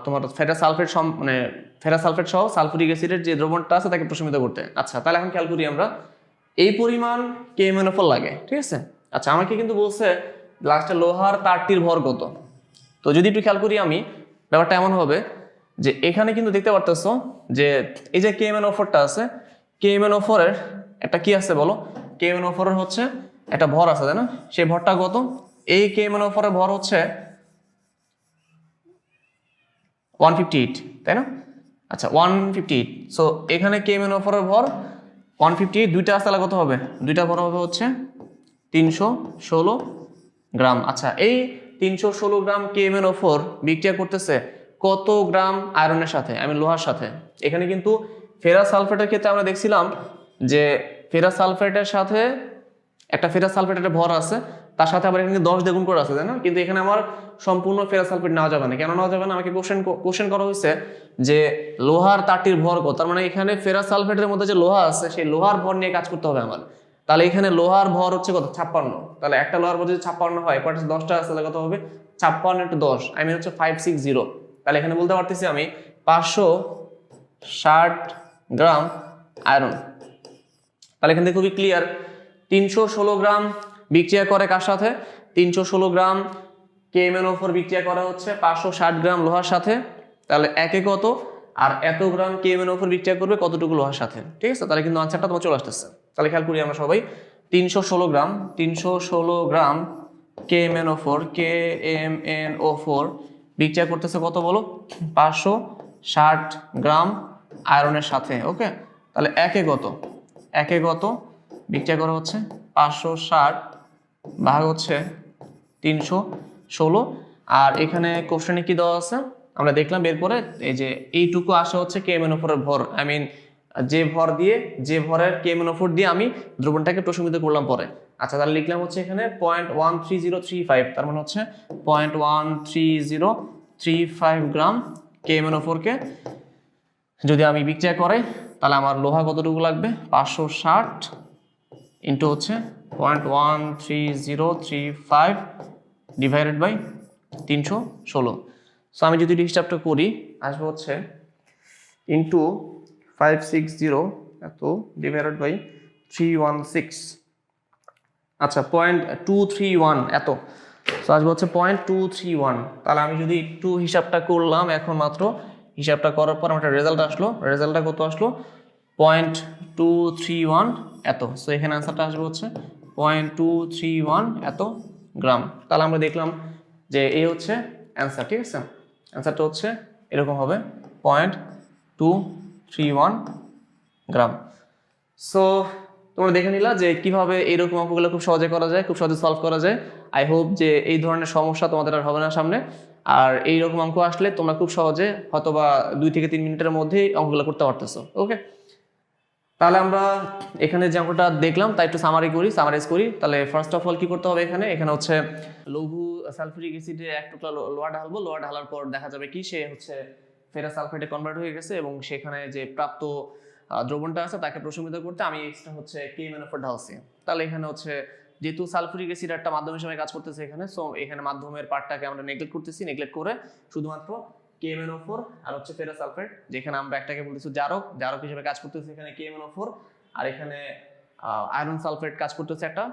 তোমার ফেরাস সালফেট মানে ফেরাস সালফেট সহ সালফুরিক অ্যাসিডের যে দ্রবণটা আছে তাকে প্রশমিত করতে। আচ্ছা তাহলে এখন খেয়াল করি আমরা এই পরিমাণ KMnO4 লাগে, ঠিক আছে। আচ্ছা আমাকে কিন্তু বলছে লাস্টে লোহার তারটির ভর কত। তো যদি একটু খেয়াল করি আমি, ব্যাপারটা এমন হবে যে এখানে কিন্তু দেখতে পারতেছো যে এই যে KMnO4টা আছে, KMnO4 এর একটা কি আছে বলো, KMnO4 এর হচ্ছে একটা ভর আছে তাই না, সেই ভরটা কত, এই KMnO4 এর ভর হচ্ছে 158 তাই না। আচ্ছা 158, সো এখানে KMnO4 এর ভর 158, দুইটা আছে তাহলে কত হবে, দুইটা ভর হবে হচ্ছে 316 গ্রাম। আচ্ছা এই 316 গ্রাম KMnO4 বিক্রিয়া করতেছে কত গ্রাম আয়রনের সাথে, আমি লোহার সাথে। এখানে কিন্তু ফেরাস সালফেটের ক্ষেত্রে আমরা দেখছিলাম যে ফেরাস সালফেটের সাথে একটা ফেরাস সালফেটের ভর আছে, তার সাথে আবার এখানে 10 দ্বিগুণ করে আছে তাই না, কিন্তু এখানে আমার সম্পূর্ণ ফেরাস সালফেট নেওয়া যাবে না। কেন নেওয়া যাবে না, আমাকে কোশ্চেন করা হয়েছে যে লোহার তারটির ভর কত, তার মানে এখানে ফেরাস সালফেটের মধ্যে যে লোহা আছে সেই লোহার ভর নিয়ে কাজ করতে হবে আমার। তাহলে এখানে লোহার ভর হচ্ছে কত 56, তাহলে একটা লোহার ভর যদি 56 হয়, কয়টা 10টা আছে তাহলে কত হবে 56 ইন্টু 10, আমি হচ্ছে 560। তাহলে এখানে বলতে পারতেছি আমি 560 গ্রাম আয়রন। তাহলে এখান থেকে খুবই ক্লিয়ার 316 গ্রাম বিক্রিয়া করে কার সাথে, 316 গ্রাম KMnO4 বিক্রিয়া করা হচ্ছে 560 গ্রাম লোহার সাথে। তাহলে একে কত, আর এত গ্রাম KMnO4 বিক্রিয়া করবে কতটুকু লোহার সাথে, ঠিক আছে। তাহলে কিন্তু আনসারটা তোমার চলে আসতেছে। তাহলে খেয়াল করি আমরা সবাই 316 গ্রাম KMnO4 বিক্রিয়া করতেছে কত বলো 560 গ্রাম আয়রনের সাথে, ওকে। তাহলে একে কত বিক্রিয়া করা হচ্ছে 560 ভাগ হচ্ছে 316, আর এখানে কোশ্চেনে কি দেওয়া আছে আমরা দেখলাম বের করে, এই যে এইটুকু আসে হচ্ছে KMnO4 এর ভর, আই মিন যে ভরের KMnO4 দিয়ে আমি দ্রবণটাকে প্রশমিত করলাম পরে। আচ্ছা তাহলে লিখলাম হচ্ছে এখানে 0.13035, তার মানে হচ্ছে 0.13035 গ্রাম KMnO4 কে যদি আমি বিক্রিয়া করে, তাহলে আমার লোহা কতটুকু লাগবে 560 ইন্টু হচ্ছে 0.13035 ডিভাইডেড বাই 316। সো আমি যদি হিসাবটা করি আসবে হচ্ছে ইন্টু 560 এত ডিভাইডেড বাই 316, আচ্ছা 0.231 এত, সো আসবে হচ্ছে 0.231। তাহলে আমি যদি একটু হিসাবটা করলাম এখন মাত্র, হিসাবটা করার পর আমার একটা রেজাল্ট আসলো, রেজাল্টটা কত আসলো 0.231 এত। সো এখানে আনসারটা আসবে হচ্ছে 0.231 এত গ্রাম। তাহলে আমরা দেখলাম যে এই হচ্ছে অ্যান্সার, ঠিক আছে। অ্যান্সারটা হচ্ছে এরকম হবে 0.231 গ্রাম। সো তোমরা দেখে নিলা যে কিভাবে এইরকম অঙ্কগুলো খুব সহজে করা যায়, খুব সহজে সলভ করা যায়। আই হোপ যে এই ধরনের সমস্যা তোমাদের আর হবে না সামনে, আর এইরকম অঙ্ক আসলে তোমরা খুব সহজে হয়তোবা 2 থেকে 3 মিনিটের মধ্যেই অঙ্কগুলো করতে পারতেছো, ওকে। তাহলে আমরা এখানে যে অঙ্কটা দেখলাম তা একটু সামারাইজ করি। তাহলে ফার্স্ট অফ অল কি করতে হবে, এখানে হচ্ছে লঘু সালফিউরিক অ্যাসিডে এক টুকরা লোহা ঢালবো, লোহা ঢালার পর দেখা যাবে কি সে হচ্ছে ফেরাস সালফেটে কনভার্ট হয়ে গেছে, এবং সেখানে যে প্রাপ্ত দ্রবণটা আছে তাকে প্রশমিত করতে আমি এক্সট্রা হচ্ছে KMnO4 ঢালছি। তাহলে এখানে হচ্ছে যেহেতু সালফিউরিক অ্যাসিড একটা মাধ্যম হিসেবে কাজ করতেছে এখানে, সো এখানে মাধ্যমের পার্টটাকে আমরা নেগলেক্ট করে শুধুমাত্র KMnO4 আর হচ্ছে ফেরাস সালফেট, যেখানে আমরা একটাকে বলতেছি জারক হিসেবে কাজ করতেছে এখানে KMnO4, আর এখানে আয়রন সালফেট কাজ করতেছে একটা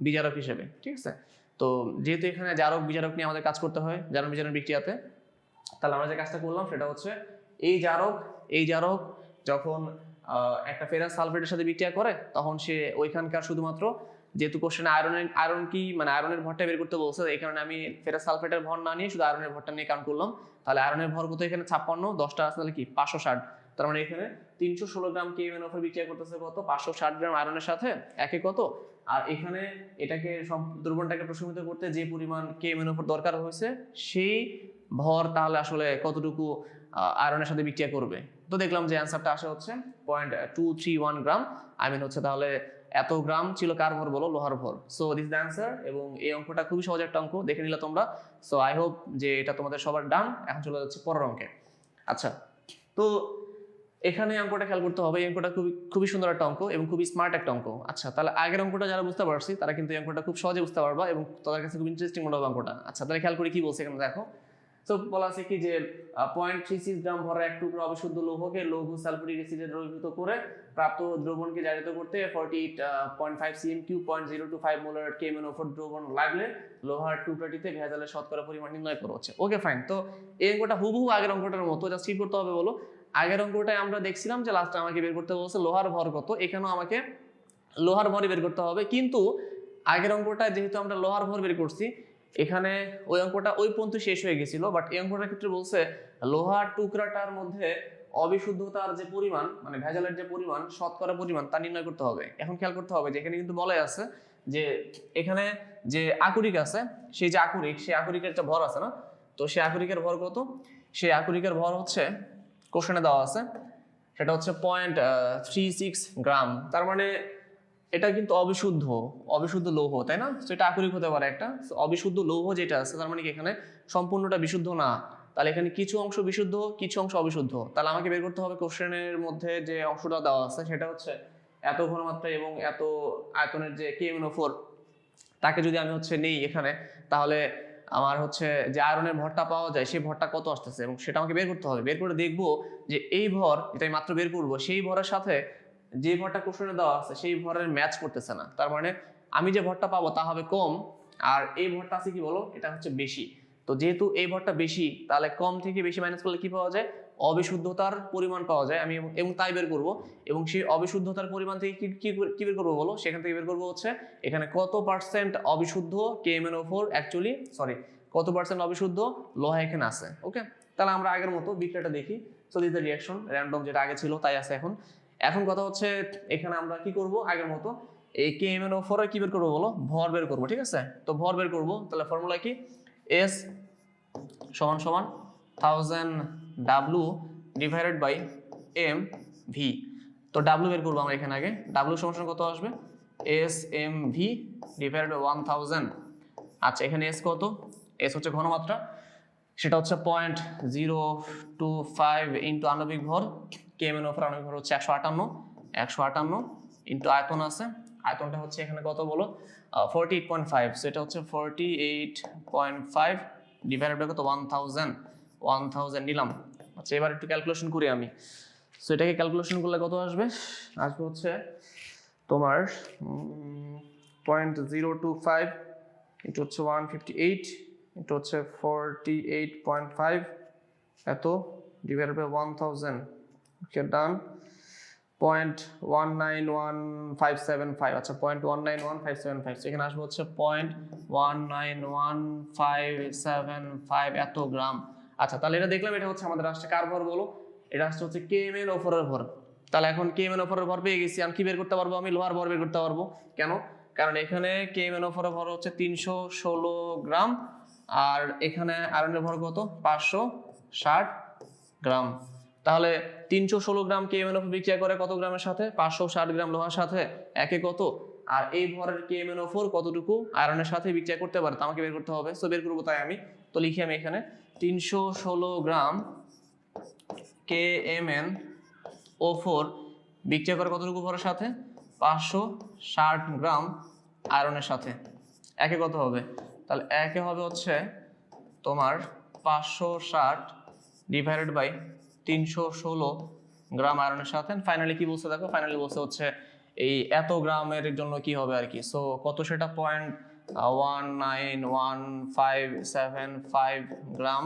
বিজারক হিসেবে, ঠিক আছে। তো যেহেতু এখানে জারক বিজারক নিয়ে আমাদের কাজ করতে হয় জারণ বিজারণ বিক্রিয়াতে, তাহলে আমরা যে কাজটা করলাম সেটা হচ্ছে এই জারক যখন একটা ফেরাস সালফেটের সাথে বিক্রিয়া করে তখন সে ওইখানকার শুধুমাত্র, যেহেতু কোশ্চেনে আয়রন কি মানে আয়রনের ভরটা বের করতে বলছে, এই কারণে আমি ফেরাস সালফেটের ভর না নিয়ে শুধু আয়রনের ভরটা নিয়ে কাউন্ট করলাম। তাহলে আয়রনের ভর কত এখানে 56, 10টা আছে তাহলে কি 560। তার মানে এখানে 316 গ্রাম KMnO4 বিক্রিয়া করতেছে কত 560 গ্রাম আয়রনের সাথে, একে কত। আর এখানে এটাকে দ্রবণটাকে প্রশমিত করতে যে পরিমাণ KMnO4 দরকার হয়েছে সেই ভর তাহলে আসলে কতটুকু আয়রনের সাথে বিক্রিয়া করবে। তো দেখলাম যে অ্যান্সারটা আসে হচ্ছে 0.231 গ্রাম। আই মিন হচ্ছে তাহলে এত গ্রাম ছিল কার ভর বলো, লোহার ভর। So this the answer. এবং এই অঙ্কটা খুবই সহজ একটা অঙ্ক, দেখে নিলে তোমরা। সো আই হোপ যে এটা তোমাদের সবার ডান। এখন চলে যাচ্ছে পরের অঙ্কে। আচ্ছা, তো এখানে অঙ্কটা খেয়াল করতে হবে, এই অঙ্কটা খুবই সুন্দর একটা অঙ্ক এবং খুবই স্মার্ট একটা অঙ্ক। আচ্ছা, তাহলে আগের অঙ্কটা যারা বুঝতে পারছি তারা কিন্তু এই অঙ্কটা খুব সহজে বুঝতে পারবা এবং তাদের কাছে খুব ইন্টারেস্টিং মনে হবে অঙ্কটা। আচ্ছা, তাহলে খেয়াল করে কি বলছে এখানে দেখো। তো বলা আছে কি যে 0.36 গ্রাম ভরের এক টুকরো অবিশুদ্ধ লৌহকে লৌহ সালফুরিক অ্যাসিডে দ্রবীভূত করে প্রাপ্ত দ্রবণকে জারিত করতে 48.5 cm3 0.025 মোলার KMnO4 দ্রবণ লাগলে লোহার টুকরাটিতে ভেজালের শতকরা পরিমাণ নির্ণয় করা হচ্ছে। Okay fine. তো এই অঙ্কটা হুবহু আগের অঙ্কটার মতো, জাস্ট কি করতে হবে বলো। আগের অঙ্কটায় আমরা দেখছিলাম যে লাস্টে আমাকে বের করতে বলছে লোহার ভর কত, এখানেও আমাকে লোহার ভরই বের করতে হবে। কিন্তু আগের অঙ্কটা যেহেতু আমরা লোহার ভর বের করছি, এখানে ওই অঙ্কটা ওই পর্যন্ত শেষ হয়ে গেছিল। বাট এই অঙ্কটার ক্ষেত্রে বলছে লোহার টুকরাটার মধ্যে অবিশুদ্ধতার যে পরিমাণ মানে ভেজালের যে পরিমাণ শতকরা পরিমাণ তা নির্ণয় করতে হবে। এখন খেয়াল করতে হবে যে এখানে কিন্তু বলাই আছে যে এখানে যে আকরিক আছে, সেই যে সেই আকরিকের একটা ভর আছে না, তো সেই আকরিকের ভর কত, সেই আকরিকের ভর হচ্ছে কোশ্চেনে দেওয়া আছে, সেটা হচ্ছে 0.36 গ্রাম। তার মানে এটা কিন্তু অবিশুদ্ধ লৌহ, তাই না? তো এটা আকরিক হতে পারে একটা অবিশুদ্ধ লৌহ যেটা আছে, তার মানে কি এখানে সম্পূর্ণটা বিশুদ্ধ না। তাহলে এখানে কিছু অংশ বিশুদ্ধ, কিছু অংশ অবিশুদ্ধ। তাহলে আমাকে বের করতে হবে কোশ্চেনের মধ্যে যে অংশটা দেওয়া আছে সেটা হচ্ছে এত ঘনমাত্রা এবং এত আয়তনের যে KMnO4 তাকে যদি আমি হচ্ছে নেই এখানে, তাহলে আমার হচ্ছে যে আয়রনের ভরটা পাওয়া যায় সেই ভরটা কত আসতেছে এবং সেটা আমাকে বের করতে হবে। বের করে দেখবো যে এই ভর যেটা আমি মাত্র বের করবো সেই ভরের সাথে যে ভরটা কোশ্চেনে দেওয়া আছে সেই ভরের ম্যাচ করতেছে না। তার মানে আমি যে ভরটা পাবো তা হবে কম, আর এই ভরটা আছে কি বলো, এটা হচ্ছে বেশি। তো যেহেতু এই ভরটা বেশি, তাহলে কম থেকে বেশি মাইনাস করলে কি পাওয়া যায়, অবিশুদ্ধতার পরিমাণ পাওয়া যায়। আমি এবং তাই বের করব। এবং সেই অবিশুদ্ধতার পরিমাণ থেকে কি বের করবো বলো, সেখান থেকে বের করবো হচ্ছে এখানে কত পার্সেন্ট অবিশুদ্ধ KMnO4 অ্যাকচুয়ালি কত পার্সেন্ট অবিশুদ্ধ লোহা এখানে আছে। ওকে, তাহলে আমরা আগের মতো বিক্রিয়াটা দেখি। So this the reaction, random যেটা আগে ছিল তাই আছে এখন কথা হচ্ছে এখানে আমরা কি করব, আগের মতো এই KMnO4 এর কি বের করবো বলো, ভর বের করবো। ঠিক আছে, তো ভর বের করবো। তাহলে ফর্মুলা কি, S সমান সমান 1000 W ডিভাইডেড বাই mv। তো W বের করবো আমরা এখানে আগে। W সমান সমান কত আসবে, SmV ডিভাইডেড বাই 1000। আচ্ছা, এখানে S কত, S হচ্ছে ঘনমাত্রা, সেটা হচ্ছে 0.025 ইন্টু আণবিক ভর। KMnO4 আণবিক ভর হচ্ছে 158 ইন্টু আয়তন আছে, আয়তনটা হচ্ছে এখানে কত বলো 48.5। সো এটা হচ্ছে 48.5 ডিভাইডেড বাই কত 1000 নিলাম। আচ্ছা, এবার একটু ক্যালকুলেশন করি আমি। সো এটাকে ক্যালকুলেশন করলে কত আসবে হচ্ছে তোমার 0.025 ইন্টু হচ্ছে 158 ইন্টু হচ্ছে 48.5 এত ডিভাইডেড বাই 1000। ওকে, ডান। 0.191575। আচ্ছা, 0.191575। এখানে আসবে হচ্ছে 0.191575 এত গ্রাম। আচ্ছা, তাহলে এটা দেখলাম, এটা হচ্ছে আমাদের আসছে কার ভর বলো, এটা আসছে হচ্ছে KMnO4 এর ভর। তাহলে এখন KMnO4 এর ভর পেয়ে গেছি, আমি কি বের করতে পারবো, আমি লোহার ভর বের করতে পারবো। কেন, কারণ এখানে KMnO4 এর ভর হচ্ছে 316 গ্রাম, আর এখানে আয়রনের ভর কত 560 গ্রাম। তাহলে 316 গ্রাম KMnO4 বিক্রিয়া করে কত গ্রামের সাথে, 560 গ্রাম লোহার সাথে, একে কত। আর এই ভরের KMnO4 কতটুকু আয়রনের সাথে বিক্রিয়া করতে পারে তা আমাকে বের করতে হবে। সো বের করবো, তাই আমি তো লিখি আমি এখানে 316 গ্রাম KMnO4 বিক্রিয়া করে কতটুকু ভরের সাথে, 560 গ্রাম আয়রনের সাথে, একে কত হবে, তাহলে একে হবে হচ্ছে তোমার 560 ডিভাইডেড বাই 316 গ্রাম আয়রনের সাথে। ফাইনালি কি বলছে দেখো, ফাইনালি বলছে হচ্ছে এই এত গ্রামের জন্য কি হবে আর কি। সো কত সেটা 0.19155 গ্রাম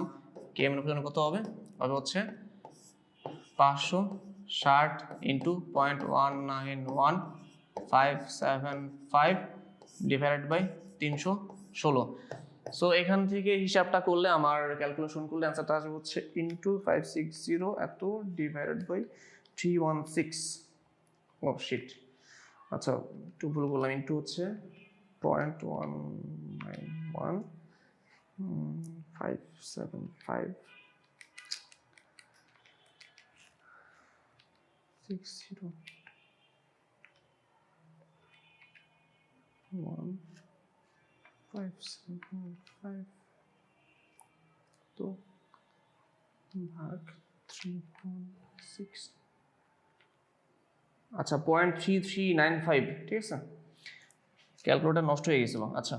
কেএম এর জন্য কত হবে, হচ্ছে 560 ইন্টু 0.19155 ডিভাইডেড বাই 316। সো এখান থেকে হিসাবটা করলে আমার ক্যালকুলেশন করলে অ্যান্সারটা আসবে হচ্ছে ইন্টু 560 এত ডিভাইডেড বাই 316। ও শিট, আচ্ছা একটু ভুল করলাম, ইন্টু হচ্ছে 0.19155 60 1.575 তো ভাগ 3.6, আচ্ছা 0.3395, ঠিক আছে, ক্যালকুলেটর নষ্ট হয়ে গেছিল। আচ্ছা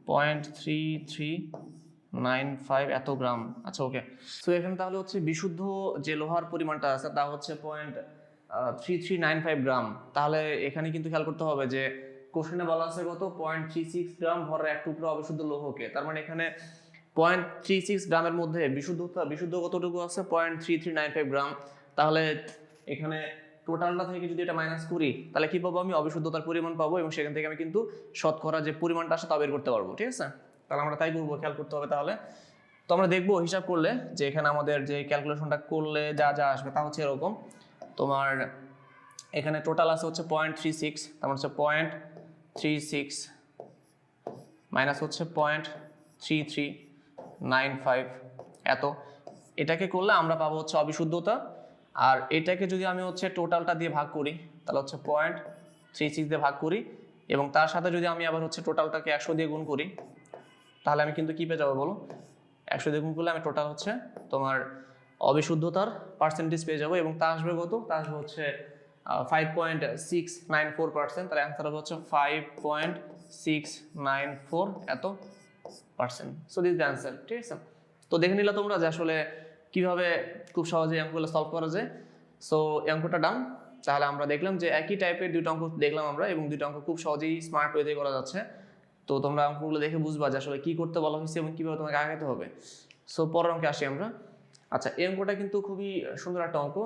0.3395 এত গ্রাম। আচ্ছা ওকে, সো এখানে তাহলে হচ্ছে বিশুদ্ধ যে লোহার পরিমাণটা আছে তা হচ্ছে 0.3395 গ্রাম। তাহলে এখানে কিন্তু খেয়াল করতে হবে যে কোশ্চেনে বলা আছে কত 0.36 গ্রাম ভরের এক টুকরো অবিশুদ্ধ লৌহকে, তার মানে এখানে 0.36 গ্রামের মধ্যে বিশুদ্ধ কতটুকু আছে 0.3395 গ্রাম। তাহলে এখানে টোটালটা থেকে যদি এটা মাইনাস করি তাহলে কি পাবো, আমি অবিশুদ্ধতার পরিমাণ পাবো এবং সেখান থেকে আমি কিন্তু শতকরা যে পরিমাণটা আসে তা বের করতে পারবো, ঠিক আছে। তাহলে আমরা তাই করবো, খেয়াল করতে হবে। তাহলে তো আমরা দেখবো হিসাব করলে যে এখানে আমাদের যে ক্যালকুলেশনটা করলে যা যা আসবে তা হচ্ছে এরকম। তোমার এখানে টোটাল আছে হচ্ছে 0.36, তার মানে হচ্ছে 0.36 মাইনাস হচ্ছে 0.3395 এত, এটাকে করলে আমরা পাবো হচ্ছে অবিশুদ্ধতা। আর এটাকে যদি আমি হচ্ছে টোটালটা দিয়ে ভাগ করি তাহলে হচ্ছে 0.36 দিয়ে ভাগ করি এবং তার সাথে যদি আমি আবার হচ্ছে টোটালটাকে 100 দিয়ে গুণ করি তাহলে আমি কিন্তু কি পেয়ে যাবো বলো, 100 দিয়ে গুণ করলে আমি টোটাল হচ্ছে তোমার অবিশুদ্ধতার পার্সেন্টেজ পেয়ে যাবো এবং তা আসবে কত, তা আসবে হচ্ছে 5.694%। তার অ্যান্সার হবে হচ্ছে 5.694 এত percent. So this the answer, ঠিক আছে। তো দেখে নিলে তোমরা যে আসলে কিভাবে খুব সহজে অঙ্কগুলো সলভ করা যায়। সো অঙ্কটা ডান। তাহলে আমরা দেখলাম যে একই টাইপের দুটো অঙ্ক দেখলাম আমরা এবং দুটো অঙ্ক খুব সহজেই স্মার্ট ওয়েতে করা যাচ্ছে। তো তোমরা অঙ্কগুলো দেখে বুঝবা যে আসলে কি করতে বলা হয়েছে এবং কিভাবে তোমাকে আগাতে হবে। সো পরের অঙ্কে আসি আমরা। আচ্ছা এই অঙ্কটা কিন্তু খুবই সুন্দর একটা অঙ্ক,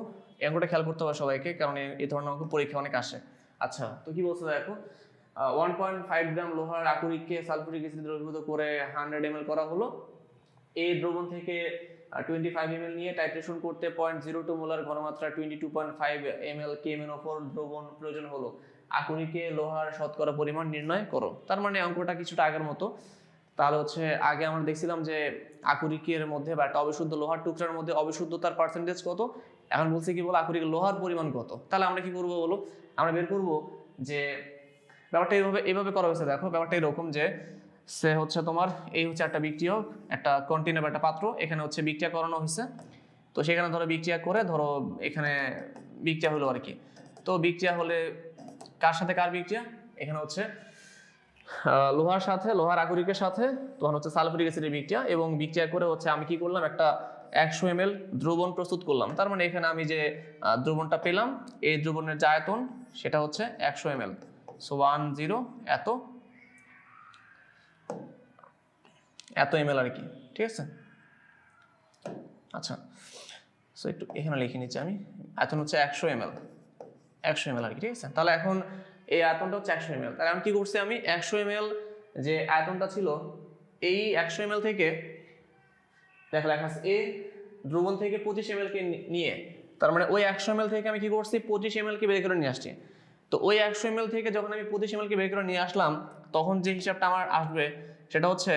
এই অঙ্কটা খেয়াল করতে হবে সবাইকে, কারণ এই ধরনের অঙ্ক পরীক্ষা অনেক আসে। আচ্ছা তো কি বলছে দেখো, 1.5 গ্রাম লোহার আকরিককে সালফুরিক অ্যাসিডে দ্রবীভূত করে 100 ml করা হলো। এই দ্রবণ থেকে 25 ml নিয়ে টাইট্রেশন করতে 0.02 মোলার ঘনমাত্রা 22.5 ml KMnO4 দ্রবণ প্রয়োজন হলো। আকরিকে লোহার শতকরা পরিমাণ নির্ণয় করো। তার মানে অঙ্কটা কিছুটা আগের মতো। তাহলে হচ্ছে আগে আমরা দেখছিলাম যে আকরিকের মধ্যে বা একটা অবিশুদ্ধ লোহার টুকরার মধ্যে অবিশুদ্ধতার পার্সেন্টেজ কত, এখন বলছি কি বলো আকরিক লোহার পরিমাণ কত। তাহলে আমরা কি করবো বলো, আমরা বের করবো যে ব্যাপারটা এইভাবে করা হয়েছে। দেখো ব্যাপারটা এরকম যে সে হচ্ছে তোমার এই হচ্ছে একটা বিক্রিয়ক, একটা কন্টেনার বা একটা পাত্র, এখানে হচ্ছে বিক্রিয়া করানো হয়েছে। তো সেখানে ধরো বিক্রিয়া করে ধরো এখানে বিক্রিয়া হলো আর কি। তো বিক্রিয়া হলে কার সাথে কার বিক্রিয়া, এখানে হচ্ছে লোহার সাথে লোহার আকরিকের সাথে তখন হচ্ছে সালফুরিক অ্যাসিডের বিক্রিয়া, এবং বিক্রিয়া করে হচ্ছে আমি কি করলাম একটা 100 ml দ্রবণ প্রস্তুত করলাম। তার মানে এখানে আমি যে দ্রবণটা পেলাম এই দ্রবণের যে আয়তন সেটা হচ্ছে 100 ml। সো 10 এত ml আর কি, ঠিক আছে। আচ্ছা সো একটু এখানে লিখে নিচ্ছি আমি, আয়তন হচ্ছে 100 ml আর কি, ঠিক আছে। তাহলে এখন এই আয়তনটা হচ্ছে 100 ml। তাহলে আমি কি করছি, আমি 100 ml যে আয়তনটা ছিল এই 100 ml থেকে দেখো লেখা আছে এই দ্রবণ থেকে 25 ml কে নিয়ে, তার মানে ওই 100 ml থেকে আমি কি করছি 25 ml কে বের করে নিয়ে আসছি। তো ওই 100 ml থেকে যখন আমি 25 ml কে বের করে নিয়ে আসলাম তখন যে হিসাবটা আমার আসবে সেটা হচ্ছে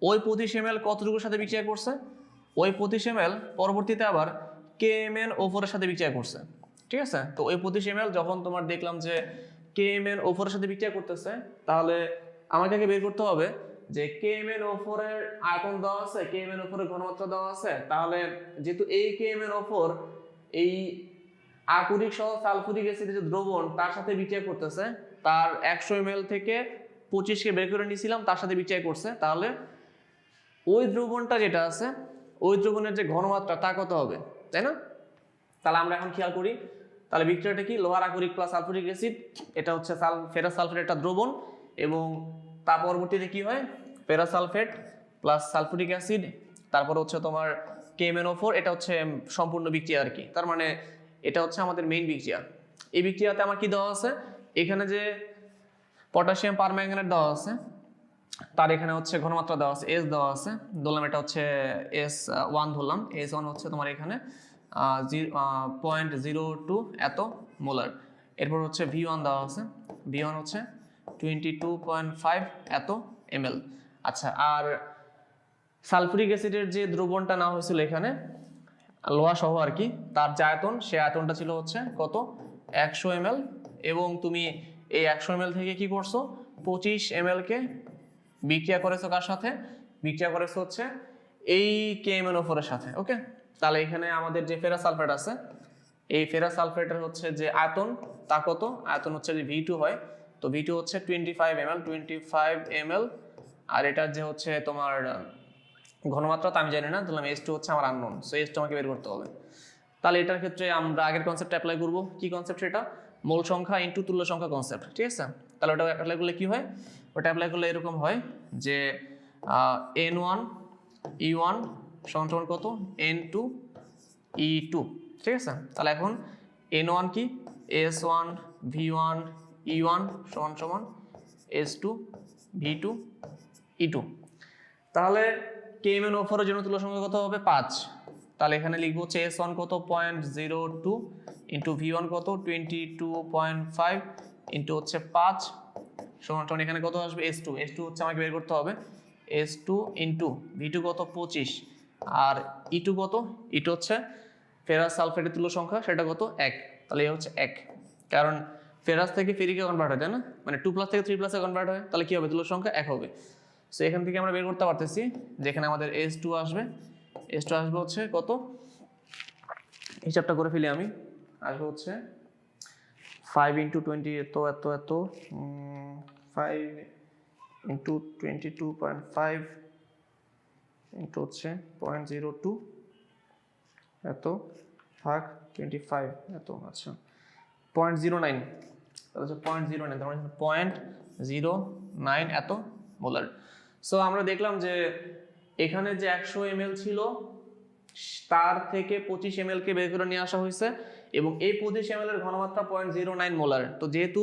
ওই 25 ml কতটুকুর সাথে বিক্রিয়া করছে, ওই 25 ml পরবর্তীতে আবার KMnO4 এর সাথে বিক্রিয়া করছে, ঠিক আছে। তো ওই 25 ml যখন তোমার দেখলাম যে KMnO4 এর সাথে বিক্রিয়া করতেছে তাহলে আমাকে বের করতে হবে যে KMnO4 এর আয়তন দেওয়া আছে, KMnO4 এর ঘনমাত্রা দেওয়া আছে। তাহলে যেহেতু এই KMnO4 এই আকরিক সহ সালফুরিক অ্যাসিডের যে দ্রবণ তার সাথে বিক্রিয়া করতেছে, তার 100 ml থেকে 25 কে বের করে নিয়েছিলাম তার সাথে বিক্রিয়া করছে, তাহলে ওই দ্রবণটা যেটা আছে ওই দ্রবণের যে ঘনমাত্রা তা কত হবে, তাই না। তাহলে আমরা এখন খেয়াল করি, তাহলে বিক্রিয়াটা কি, লোহার আকরিক প্লাস সালফুরিক অ্যাসিড, এটা হচ্ছে ফেরাস সালফেট একটা দ্রবণ, এবং তার পরবর্তীতে কি হয়, ferrous sulphate plus sulphuric acid, তারপর হচ্ছে তোমার KMnO4, এটা হচ্ছে সম্পূর্ণ বিক্রিয়া আর কি। তার মানে এটা হচ্ছে আমাদের মেইন বিক্রিয়া। এই বিক্রিয়াতে আমার কি দেওয়া আছে, এখানে যে পটাশিয়াম পারম্যাঙ্গানেট দেওয়া আছে, তার এখানে হচ্ছে ঘনমাত্রা দেওয়া আছে, S দেওয়া আছে, ধরলাম এটা হচ্ছে S1 ধরলাম, S1 হচ্ছে তোমার এখানে 0.02 এত মোলার। এরপর হচ্ছে V1 দেওয়া আছে, V1 হচ্ছে 22.5 এত ml। আচ্ছা, আর সালফুরিক অ্যাসিডের যে দ্রবণটা নেওয়া হয়েছিল এখানে লোহা সহ আর কি, তার যে আয়তন, সে আয়তনটা ছিল হচ্ছে কত, 100 ml, এবং তুমি এই 100 ml থেকে কি করছো, 25 ml কে বিক্রিয়া করেছো কার সাথে, বিক্রিয়া করেছো হচ্ছে এই KMnO4 এর সাথে। ওকে, তাহলে এখানে আমাদের যে ফেরাস সালফেট আছে, এই ফেরাস সালফেটের হচ্ছে যে আয়তন, তা কত, আয়তন হচ্ছে যে V2 হয়, তো V2 হচ্ছে 25 ml, আর এটার যে হচ্ছে তোমার ঘনমাত্রা তো আমি জানি না, তাহলে S2 হচ্ছে আমার আননোন, সো S2 আমাকে বের করতে হবে। তাহলে এটার ক্ষেত্রে আমরা আগের কনসেপ্ট অ্যাপ্লাই করব, কি কনসেপ্ট সেটা, মোল সংখ্যা ইনটু তুল্য সংখ্যা কনসেপ্ট, ঠিক আছে। তাহলে ওটা অ্যাপ্লাই করলে কি হয়, ওটা অ্যাপ্লাই করলে এরকম হয় যে N1 E1 সমান সমান কত, N2 E2, ঠিক আছে। তাহলে এখন N1 কি, S1 V1 E1 সমান সমান S2 V2 E2। তাহলে KMnO4 এর জন্য তুল্য সংখ্যা কত হবে, 5। তাহলে এখানে লিখবো হচ্ছে S1 কত 0.02 ইন্টু V1 কত 22.5 ইন্টু হচ্ছে 5 সমান সমান এখানে কত আসবে, S2 হচ্ছে আমাকে বের করতে হবে, S2 ইন্টু V2 কত 25, আর E2 কত, E2 হচ্ছে ফেরাস সালফেটের তুল্য সংখ্যা, সেটা কত 1। তাহলে এ হচ্ছে 1, কারণ ফেরাস থেকে ফেরিকে কনভার্ট হয়, তাই না, মানে 2+ থেকে 3+ কনভার্ট হয়, তাহলে কি হবে, তুল্য সংখ্যা 1 হবে। সো এখান থেকে আমরা বের করতে পারতেছি যেখানে আমাদের S2 আসবে, S2 আসবে হচ্ছে কত, হিসাবটা করে ফেলি আমি, আসবে হচ্ছে 5 ইন্টু 20 এত এত এত 5 ইন্টু 22.5 ইন্টু হচ্ছে 0.02 এত ভাগ 25 এত, আচ্ছা 0.09, তাহলে হচ্ছে 0.09, তার মানে 0.09 এত মোলার। সো আমরা দেখলাম যে এখানে যে 100 ml ছিল তার থেকে 25 ml কে বের করে নিয়ে আসা হয়েছে, এবং এই 25 ml এর ঘনমাত্রা 0.09 মোলার। তো যেহেতু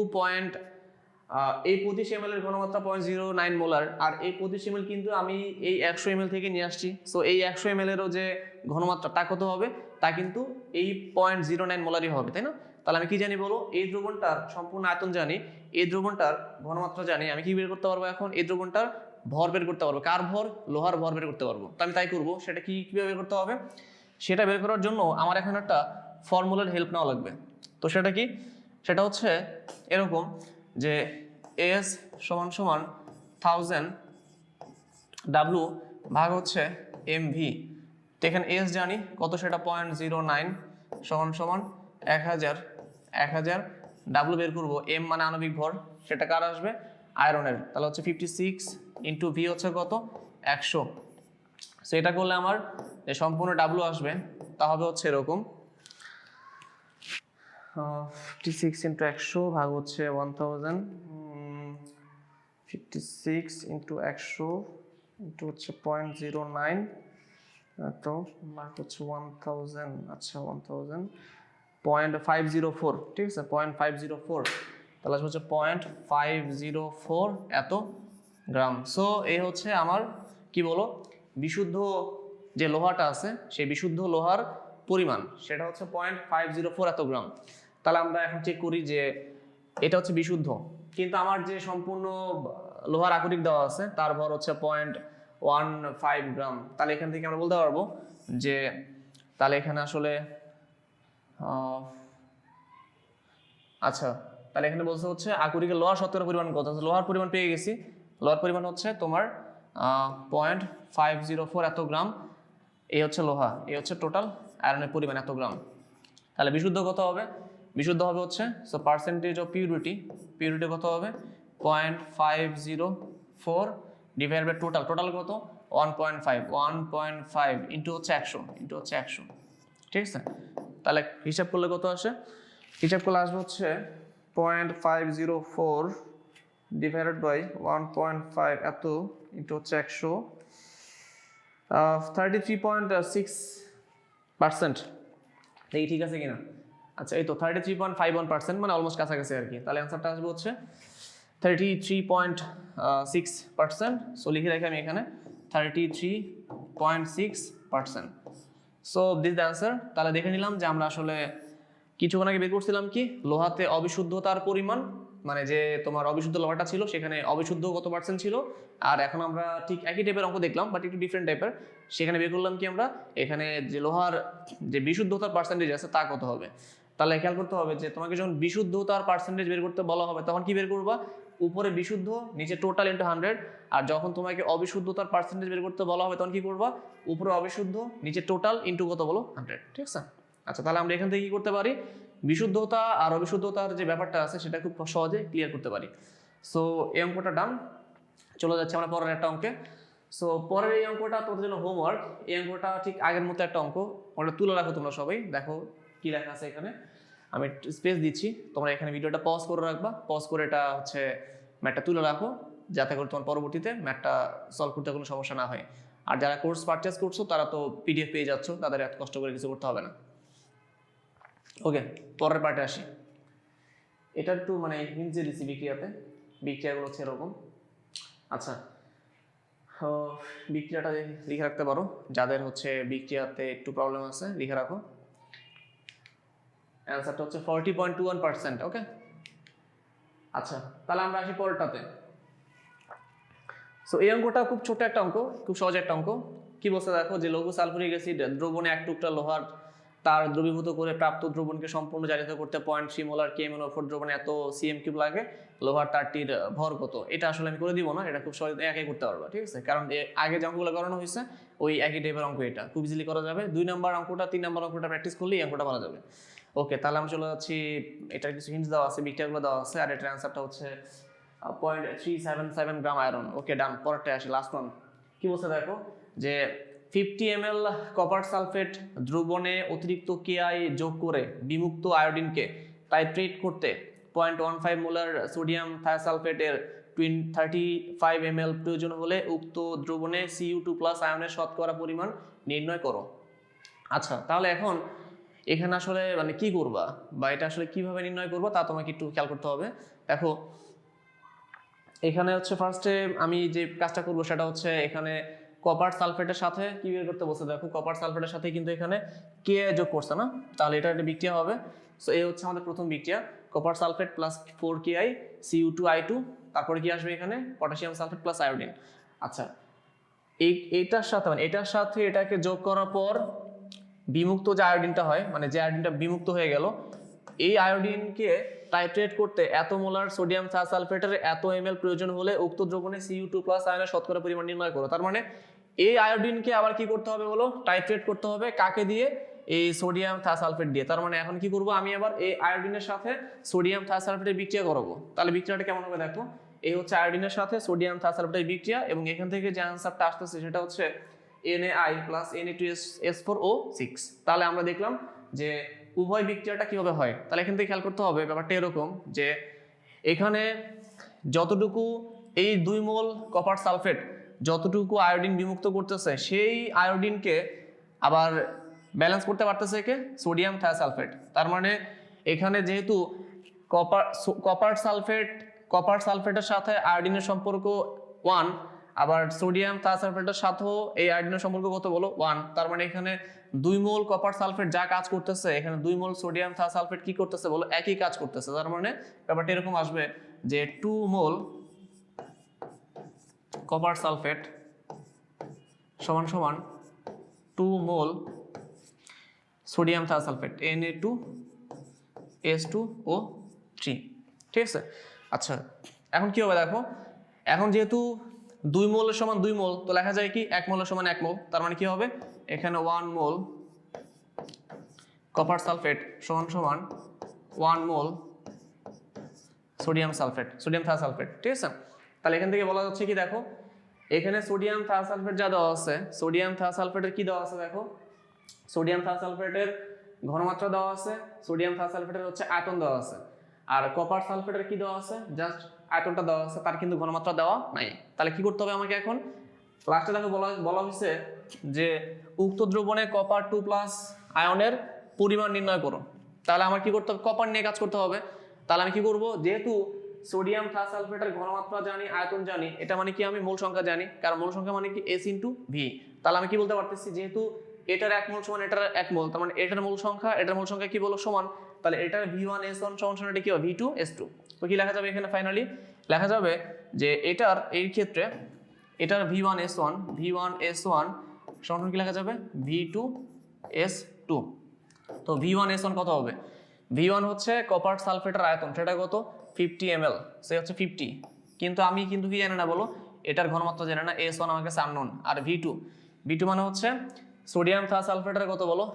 এই 25 ml এর ঘনমাত্রা 0.09 মোলার, আর এই 25 ml কিন্তু আমি এই 100 ml থেকে নিয়ে আসছি, সো এই 100 ml এরও যে ঘনমাত্রা তা কত হবে, তা কিন্তু এই 0.09 মোলারই হবে, তাই না। তাহলে আমি কি জানি বলো, এই দ্রবণটার সম্পূর্ণ আয়তন জানি, এই দ্রবণটার ঘনমাত্রা জানি, আমি কি বের করতে পারবো এখন, এই দ্রবণটার ভর বের করতে পারবো, কার ভর, লোহার ভর বের করতে পারবো। তো আমি তাই করবো, সেটা কিভাবে বের করতে হবে, সেটা বের করার জন্য আমার এখন একটা ফর্মুলার হেল্প নেওয়া লাগবে। তো সেটা কি, সেটা হচ্ছে এরকম যে S সমান সমান 1000 W ভাগ হচ্ছে MV, তো এখানে S জানি কত, সেটা 0.09 সমান সমান 1000 W বের করবো, M মানে আণবিক ভর, সেটা কার আসবে, আয়রনের, তাহলে হচ্ছে 56 ইন্টু V হচ্ছে কত 100। সো এটা করলে আমার যে সম্পূর্ণ W আসবে তা হবে হচ্ছে এরকম 56 ইন্টু 100 ভাগ হচ্ছে 1000, 56 ইন্টু 100 ইন্টু হচ্ছে 0.09 তো ভাগ হচ্ছে 1000, আচ্ছা 1000 0.504, ঠিক আছে 0.504, তাহলে হচ্ছে 0.504 এত গ্রাম। সো এই হচ্ছে আমার কি বলো, বিশুদ্ধ যে লোহাটা আছে সেই বিশুদ্ধ লোহার পরিমাণ, সেটা হচ্ছে 0.504 এত গ্রাম। তাহলে আমরা এখন চেক করি যে এটা হচ্ছে বিশুদ্ধ, কিন্তু আমার যে সম্পূর্ণ লোহার আকরিক দেওয়া আছে তার ভর হচ্ছে 0.15 গ্রাম। তাহলে এখান থেকে আমরা বলতে পারবো যে তাহলে এখানে আসলে আচ্ছা, তাহলে এখানে বলতে হচ্ছে আকরিকের লোহার শতকরা পরিমাণ কত, লোহার পরিমাণ পেয়ে গেছি, লোহার পরিমাণ হচ্ছে তোমার 0.504 এত গ্রাম, এই হচ্ছে লোহা, এই হচ্ছে টোটাল আয়রনের পরিমাণ এত গ্রাম। তাহলে বিশুদ্ধ কত হবে, বিশুদ্ধ হবে হচ্ছে, so percentage of purity, purity কত হবে 0.504 ডিভাইড বাই টোটাল, টোটাল কত 1.5 ইন্টু হচ্ছে 100, ইন্টু হচ্ছে 100, ঠিক আছে। তাহলে হিসাব করলে কত আসে, হিসাব করলে আসবে হচ্ছে 0.504 ডিভাইডেড বাই 1.5 এত ইন্টু হচ্ছে 100 33.6%। এই ঠিক আছে কিনা? আচ্ছা এই তো 33.51%, মানে অলমোস্ট কাছাকাছি আর কি। তাহলে অ্যান্সারটা আসবে হচ্ছে 33.6%। সো লিখে রাখি আমি এখানে 33.6%। So this the answer. তাহলে দেখে নিলাম যে আমরা আসলে কিছুক্ষণ আগে বের করছিলাম কি লোহাতে অবিশুদ্ধতার পরিমাণ, মানে যে তোমার অবিশুদ্ধ লোহাটা ছিল সেখানে অবিশুদ্ধ কত পার্সেন্ট ছিল, আর এখন আমরা ঠিক একই টাইপের অঙ্ক দেখলাম বাট একটু ডিফারেন্ট টাইপের। সেখানে বের করলাম কি আমরা এখানে যে লোহার যে বিশুদ্ধতার পার্সেন্টেজ আছে তা কত হবে। তাহলে খেয়াল করতে হবে যে তোমাকে যখন বিশুদ্ধতার পার্সেন্টেজ বের করতে বলা হবে তখন কি বের করবা, উপরে বিশুদ্ধ নিচে টোটাল ইন্টু 100। আর যখন তোমাকে অবিশুদ্ধতার পার্সেন্টেজ বের করতে বলা হবে তখন কি করবা, উপরে অবিশুদ্ধ নিচে টোটাল ইন্টু কত বলো 100, ঠিক আছে। আচ্ছা তাহলে আমরা এখান থেকে কি করতে পারি, বিশুদ্ধতা আর অবিশুদ্ধতার যে ব্যাপারটা আছে সেটা খুব সহজে ক্লিয়ার করতে পারি। সো এই অঙ্কটা ডান। চলে যাচ্ছে আমরা পরের একটা অঙ্কে। সো পরের এই অঙ্কটা তোমাদের জন্য হোমওয়ার্ক। এই অঙ্কটা ঠিক আগের মতো একটা অঙ্ক, ওটা তুলে রাখো তোমরা সবাই, দেখো কি লেখা আছে এখানে। আমি স্পেস দিচ্ছি, তোমরা এখানে ভিডিওটা পজ করে রাখবা, পজ করে এটা হচ্ছে ম্যাথটা তুলে রাখো যাতে করে তোমার পরবর্তীতে ম্যাথটা সলভ করতে কোনো সমস্যা না হয়। আর যারা কোর্স পারচেস করছো তারা তো পিডিএফ পেয়ে যাচ্ছ, তাদের এত কষ্ট করে কিছু করতে হবে না। ওকে, পরের পার্টে আসি। এটা একটু মানে হিন্ট যে দিচ্ছি বিক্রিয়াতে, বিক্রিয়াগুলো হচ্ছে এরকম। আচ্ছা বিক্রিয়াটা লিখে রাখতে পারো, যাদের হচ্ছে বিক্রিয়াতে একটু প্রবলেম আছে লিখে রাখো। অ্যান্সারটা হচ্ছে 40.21%। ওকে আচ্ছা তাহলে আমরা আসি পরেরটাতে। সো এই অঙ্কটা খুব ছোট একটা অঙ্ক, খুব সহজ একটা অঙ্ক। কি বলছে দেখো, যে লঘু সালফুরিক অ্যাসিড দ্রবণে এক টুকরা লোহার তার দ্রবীভূত করে প্রাপ্ত দ্রবণকে সম্পূর্ণ জারিত করতে 0.3 মোলার KMnO4 দ্রবণে এত CM³ লাগে, লোহার তারটির ভর কত। এটা আসলে আমি করে দিব না, এটা খুব সহজে একাই করতে পারবা, ঠিক আছে, কারণ আগে যে অঙ্কগুলো করানো হয়েছে ওই একই টাইপের অঙ্ক, এটা খুব ইজিলি করা যাবে। 2 নম্বর অঙ্কটা 3 নম্বর অঙ্কটা প্র্যাকটিস করলেই এই অঙ্কটা করা যাবে। ওকে তাহলে আমরা চলে যাচ্ছি, এটার কিছু হিন্টস দেওয়া আছে, বিক্রিয়াগুলো দেওয়া আছে, আর এটার অ্যান্সারটা হচ্ছে 0.377 গ্রাম আয়রন। ওকে ডান, পরেরটা আসি, লাস্ট ওয়ান। কি বলছে দেখো, যে 50 ml কপার সালফেট দ্রবণে অতিরিক্ত KI যোগ করে বিমুক্ত আয়োডিনকে টাইট্রেট করতে 0.15 মোলার সোডিয়াম থায়োসালফেটের 35 ml প্রয়োজন হলে উক্ত দ্রবণে Cu2+ আয়নের শতকরা পরিমাণ নির্ণয় করো। আচ্ছা তাহলে এখন এখানে আসলে মানে কি করবা বা এটা আসলে কিভাবে নির্ণয় করবো তা তোমাকে একটু খেয়াল করতে হবে। দেখো এখানে হচ্ছে ফার্স্টে আমি যে কাজটা করবো সেটা হচ্ছে এখানে কপার সালফেটের সাথে কি বের করতে বলছে, দেখো কপার সালফেটের সাথে কিন্তু এখানে কে যোগ করছে না, তাহলে এটা একটা বিক্রিয়া হবে। সো এই হচ্ছে আমাদের প্রথম বিক্রিয়া, copper sulphate plus 4Ki Cu2I2, তারপরে কি আসবে এখানে পটাশিয়াম সালফেট প্লাস আয়োডিন। আচ্ছা এটার সাথে মানে এটার সাথে এটাকে যোগ করার পর বিমুক্ত যে আয়োডিনটা হয়, মানে যে আয়োডিনটা বিমুক্ত হয়ে গেল, এই আয়োডিনকে টাইট্রেট করতে এত মোলার সোডিয়াম থায়োসালফেটের এত ml প্রয়োজন হলে উক্ত দ্রবণে Cu2+ আয়নের শতকরা পরিমাণ নির্ণয় করো। তার মানে এই আয়োডিনকে আবার কি করতে হবে বলো, টাইট্রেট করতে হবে, কাকে দিয়ে, এই সোডিয়াম থায়োসালফেট দিয়ে। তার মানে এখন কি করবো, আমি আবার এই আয়োডিনের সাথে সোডিয়াম থায়োসালফেটের বিক্রিয়া করবো। তাহলে বিক্রিয়াটা কেমন হবে দেখো, এই হচ্ছে আয়োডিনের সাথে সোডিয়াম থায়োসালফেটের বিক্রিয়া, এবং এখান থেকে যে আনসারটা আসতেছে সেটা হচ্ছে Na প্লাস Na2S4O6। তাহলে আমরা দেখলাম যে উভয় বিক্রিয়াটা কিভাবে হয়। তাহলে এখান থেকে খেয়াল করতে হবে ব্যাপারটা এরকম, যে এখানে যতটুকু এই 2 মোল কপার সালফেট যতটুকু আয়োডিন বিমুক্ত করতেছে, সেই আয়োডিনকে আবার ব্যালেন্স করতে পারতেছে কে, সোডিয়াম থায়োসালফেট। তার মানে এখানে যেহেতু কপার সালফেটের সাথে আয়োডিনের সম্পর্ক 1, আবার সোডিয়াম থায়োসালফেটের সাথেও এই আয়োডিনের সম্পর্ক কত বলো 1, তার মানে এখানে 2 মোল কপার সালফেট যা কাজ করতেছে, এখানে 2 মোল সোডিয়াম থায়োসালফেট কি করতেছে বলো, একই কাজ করতেছে। তার মানে ব্যাপারটা এরকম আসবে যে 2 মোল কপার সালফেট সমান সমান 2 মোল সোডিয়াম থায়োসালফেট Na2S2O3, ঠিক আছে। আচ্ছা এখন কি হবে দেখো, এখন যেহেতু 2 মোলের সমান 2 মোল, তো লেখা যায় কি 1 মোলের সমান 1 মোল। তার মানে কি হবে, এখানে 1 মোল কপার সালফেট সমান সমান 1 মোল সোডিয়াম থায়োসালফেট, ঠিক আছে। তাহলে এখান থেকে বলা যাচ্ছে কি দেখো, এখানে সোডিয়াম থায়োসালফেট যা দেওয়া আছে, সোডিয়াম থায়োসালফেটের কি দেওয়া আছে দেখো, সোডিয়াম থায়োসালফেটের ঘনমাত্রা দেওয়া আছে, সোডিয়াম থায়োসালফেটের হচ্ছে আয়তন দেওয়া আছে, আর কপার সালফেটের কি দেওয়া আছে, জাস্ট আয়তনটা দেওয়া আছে, তার কিন্তু ঘনমাত্রা দেওয়া নাই। তাহলে কি করতে হবে আমাকে এখন? লাস্টে দেখো বলা হয়েছে যে উক্ত দ্রবণে কপার 2+ আয়নের পরিমাণ নির্ণয় করো। তাহলে আমার কি করতে হবে? কপার নিয়ে কাজ করতে হবে। তাহলে আমি কি করব, যেহেতু সোডিয়াম থায়োসালফেটের ঘনমাত্রা জানি, আয়তন জানি, এটা মানে কি আমি মোল সংখ্যা জানি, কারণ মোল সংখ্যা মানে কি S × V। তাহলে আমি কি বলতে পারতেছি, যেহেতু এটার 1 মোল সমান এটার 1 মোল, তার মানে এটার মোল সংখ্যা কি বলো সমান, তাহলে এটার V1S1 সমান এটা কি হবে V2S2। তো কি লেখা যাবে এখানে? ফাইনালি লেখা যাবে যে এটার এই ক্ষেত্রে এটার V1S1 সমান কি লেখা যাবে V2S2। তো V1S1 কত হবে? V1 হচ্ছে কপার সালফেটের আয়তন, সেটা কত? 50 ml, সে হচ্ছে 50। কিন্তু আমি কিন্তু কি জানি না বলো, এটার ঘনমাত্রা জানি না, S1 আমার কাছে আননোন। আর V2 মানে হচ্ছে সোডিয়াম থায়োসালফেটের কত বলো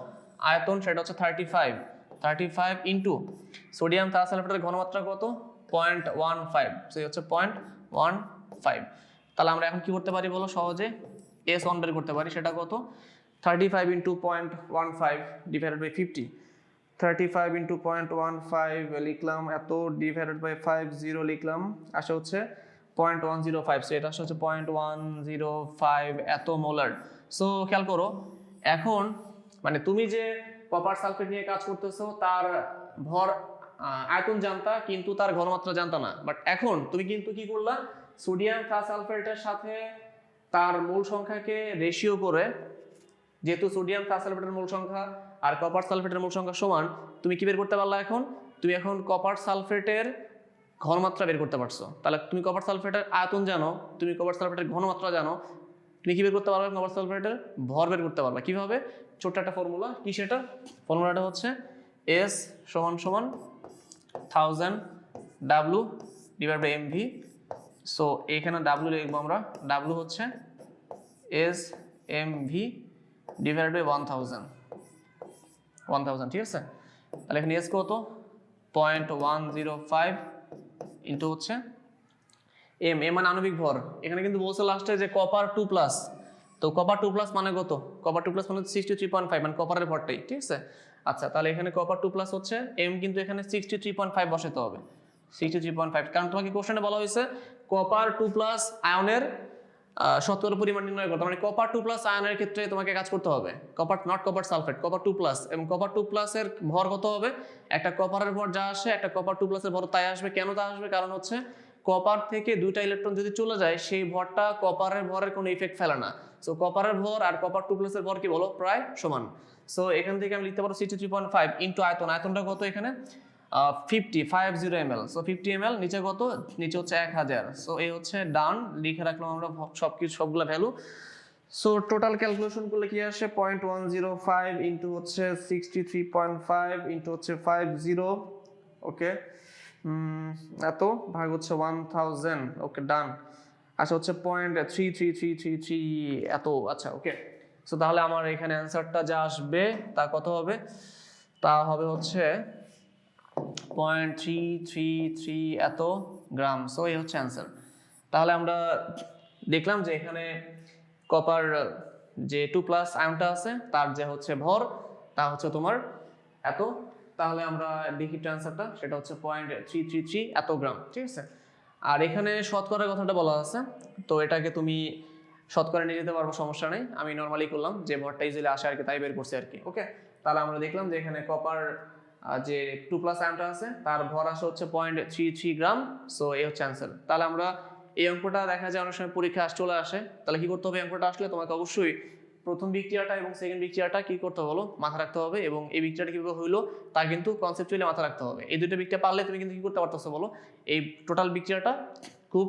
আয়তন, সেটা হচ্ছে 35 ইন্টু সোডিয়াম থায়োসালফেটের ঘনমাত্রা কত? 0.15, সে হচ্ছে 0.15। তাহলে আমরা এখন কি করতে পারি বলো সহজে? S1 বের করতে পারি, সেটা কত? 35 × 0.15 ডিভাইডেড বাই 50। 35 × 0.15 লিখলাম এত, ডিভাইডেড বাই 50 লিখলাম, আসে হচ্ছে 0.105। সো এটা হচ্ছে 0.105 এত মোলার। সো খেয়াল করো, এখন মানে তুমি যে কপার সালফেট নিয়ে কাজ করতেছো, তার ভর আয়তন জানতা, কিন্তু তার ঘনমাত্রা জানতা না। বাট এখন তুমি কিন্তু কি করলা, সোডিয়াম থায়োসালফেটের সাথে তার মূল সংখ্যাকে রেশিও করে, যেহেতু সোডিয়াম থায়োসালফেটের মূল সংখ্যা আর কপার সালফেটের মূল সংখ্যা সমান, তুমি কি বের করতে পারলা এখন? তুমি এখন কপার সালফেটের ঘনমাত্রা বের করতে পারছো। তাহলে তুমি কপার সালফেটের আয়তন জানো, তুমি কপার সালফেটের ঘনমাত্রা জানো, তুমি কি বের করতে পারবে? কপার সালফেটের ভর বের করতে পারবে। কিভাবে? ছোট্ট একটা ফর্মুলা, কি সেটা? ফর্মুলাটা হচ্ছে S = 1000 W divide by mv। So এখানে W লিখবো আমরা, W হচ্ছে S mv ডিভাইড বাই 1000, ঠিক আছে? তাহলে এখানে S কত? 0.105 ইন্টু হচ্ছে m মানে আণবিক ভর। এখানে কিন্তু বলছে লাস্টে যে কপার 2+, তো কপার 2+ মানে কত? কপার 2+ মানে 63.5, মানে কপারের ভরটাই, ঠিক আছে? আচ্ছা, তাহলে এখানে কপার 2+ হচ্ছে m, কিন্তু এখানে 63.5 বসাতে হবে, 63.5, কারণ তোমাকে কোশ্চেনে বলা হয়েছে কপার 2+ আয়নের শতকরা পরিমাণ নির্ণয় করতে, মানে কপার 2+ আয়নের ক্ষেত্রে তোমাকে কাজ করতে হবে, নট কপার সালফেট, কপার 2+। এবং কপার 2+ এর ভর কত হবে? একটা কপারের ভর যা আসে, একটা কপার 2+ এর ভর তাই আসবে। কেন তা আসবে? কারণ হচ্ছে কপার থেকে 2টা ইলেকট্রন যদি চলে যায়, সেই ভরটা কপারের ভরের কোনো ইফেক্ট ফেলে না। সো কপারের ভর আর কপার 2+ এর ভর কি বলো? প্রায় সমান। সো এখান থেকে আমি লিখতে পারবো 63.5 ইন্টু আয়তন, আয়তনটা কত এখানে? 50 ml। সো 50 ml, নিচে কত? নিচে হচ্ছে 1000। সো এই হচ্ছে ডান, লিখে রাখলাম আমরা সবগুলো ভ্যালু। সো টোটাল ক্যালকুলেশন করলে কি আসে? 0.105 ইন্টু হচ্ছে 63.5 ইন্টু হচ্ছে 50, ওকে, এত ভাগ হচ্ছে 1000, ওকে ডান। আচ্ছা, হচ্ছে 0.33333 এত। আচ্ছা, ওকে। সো তাহলে আমার এখানে অ্যান্সারটা যা আসবে তা কত হবে? তা হবে হচ্ছে 0.333 এত গ্রাম। সো এই হচ্ছে অ্যান্সার। তাহলে আমরা দেখলাম যে এখানে কপার যে 2+ আয়নটা আছে, তার যে হচ্ছে ভর, তা হচ্ছে তোমার এত। তাহলে আমরা দেখি অ্যান্সারটা, সেটা হচ্ছে 0.333 এত গ্রাম, ঠিক আছে? আর এখানে শতকরার কথাটা বলা আছে, তো এটাকে তুমি শতকরা নিয়ে যেতে পারবো, সমস্যা নেই। আমি নর্মালি করলাম যে ভরটা ইজিলি আসে আর কি, তাই বের করছি আর কি, ওকে। তাহলে আমরা দেখলাম যে এখানে কপার যে 2+ আয়নটা আছে, তার ভর আসে হচ্ছে 0.33 গ্রাম। সো এই হচ্ছে অ্যান্সার। তাহলে আমরা এই অঙ্কটা দেখা যায় অনেক সময় পরীক্ষায় চলে আসে। তাহলে কি করতে হবে? অঙ্কটা আসলে তোমাকে অবশ্যই প্রথম বিক্রিয়াটা এবং সেকেন্ড বিক্রিয়াটা কি করতে হলো, মাথা রাখতে হবে, এবং এই বিক্রিয়াটা কিভাবে হইলো তা কিন্তু কনসেপচুয়ালি মাথা রাখতে হবে। এই দুটো বিক্রিয়া পারলে তুমি কিন্তু কি করতে পারতেছো বলো, এই টোটাল বিক্রিয়াটা খুব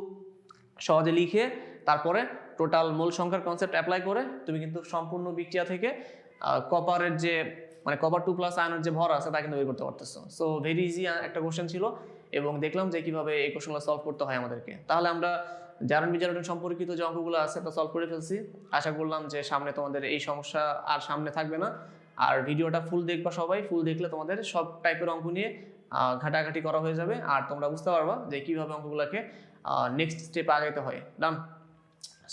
সহজে লিখে তারপরে টোটাল মোল সংখ্যার কনসেপ্ট অ্যাপ্লাই করে তুমি কিন্তু সম্পূর্ণ বিক্রিয়া থেকে কপারের যে মানে কপার 2+ আয়নের যে ভর আছে তা কিন্তু বের করতে পারতেছো। সো ভেরি ইজি একটা কোশ্চেন ছিল, এবং দেখলাম যে কিভাবে এই কোশ্চেনগুলো সলভ করতে হয় আমাদেরকে। তাহলে আমরা জারণ বিজারণ সম্পর্কিত যে অঙ্কগুলো আছে তা সলভ করে ফেলছি। আশা করলাম যে সামনে তোমাদের এই সমস্যা আর সামনে থাকবে না। আর ভিডিওটা ফুল দেখবা সবাই, ফুল দেখলে তোমাদের সব টাইপের অঙ্ক নিয়ে ঘাটাঘাটি করা হয়ে যাবে, আর তোমরা বুঝতে পারবা যে কিভাবে অঙ্কগুলোকে নেক্সট স্টেপে আগাইতে হয়। ডান।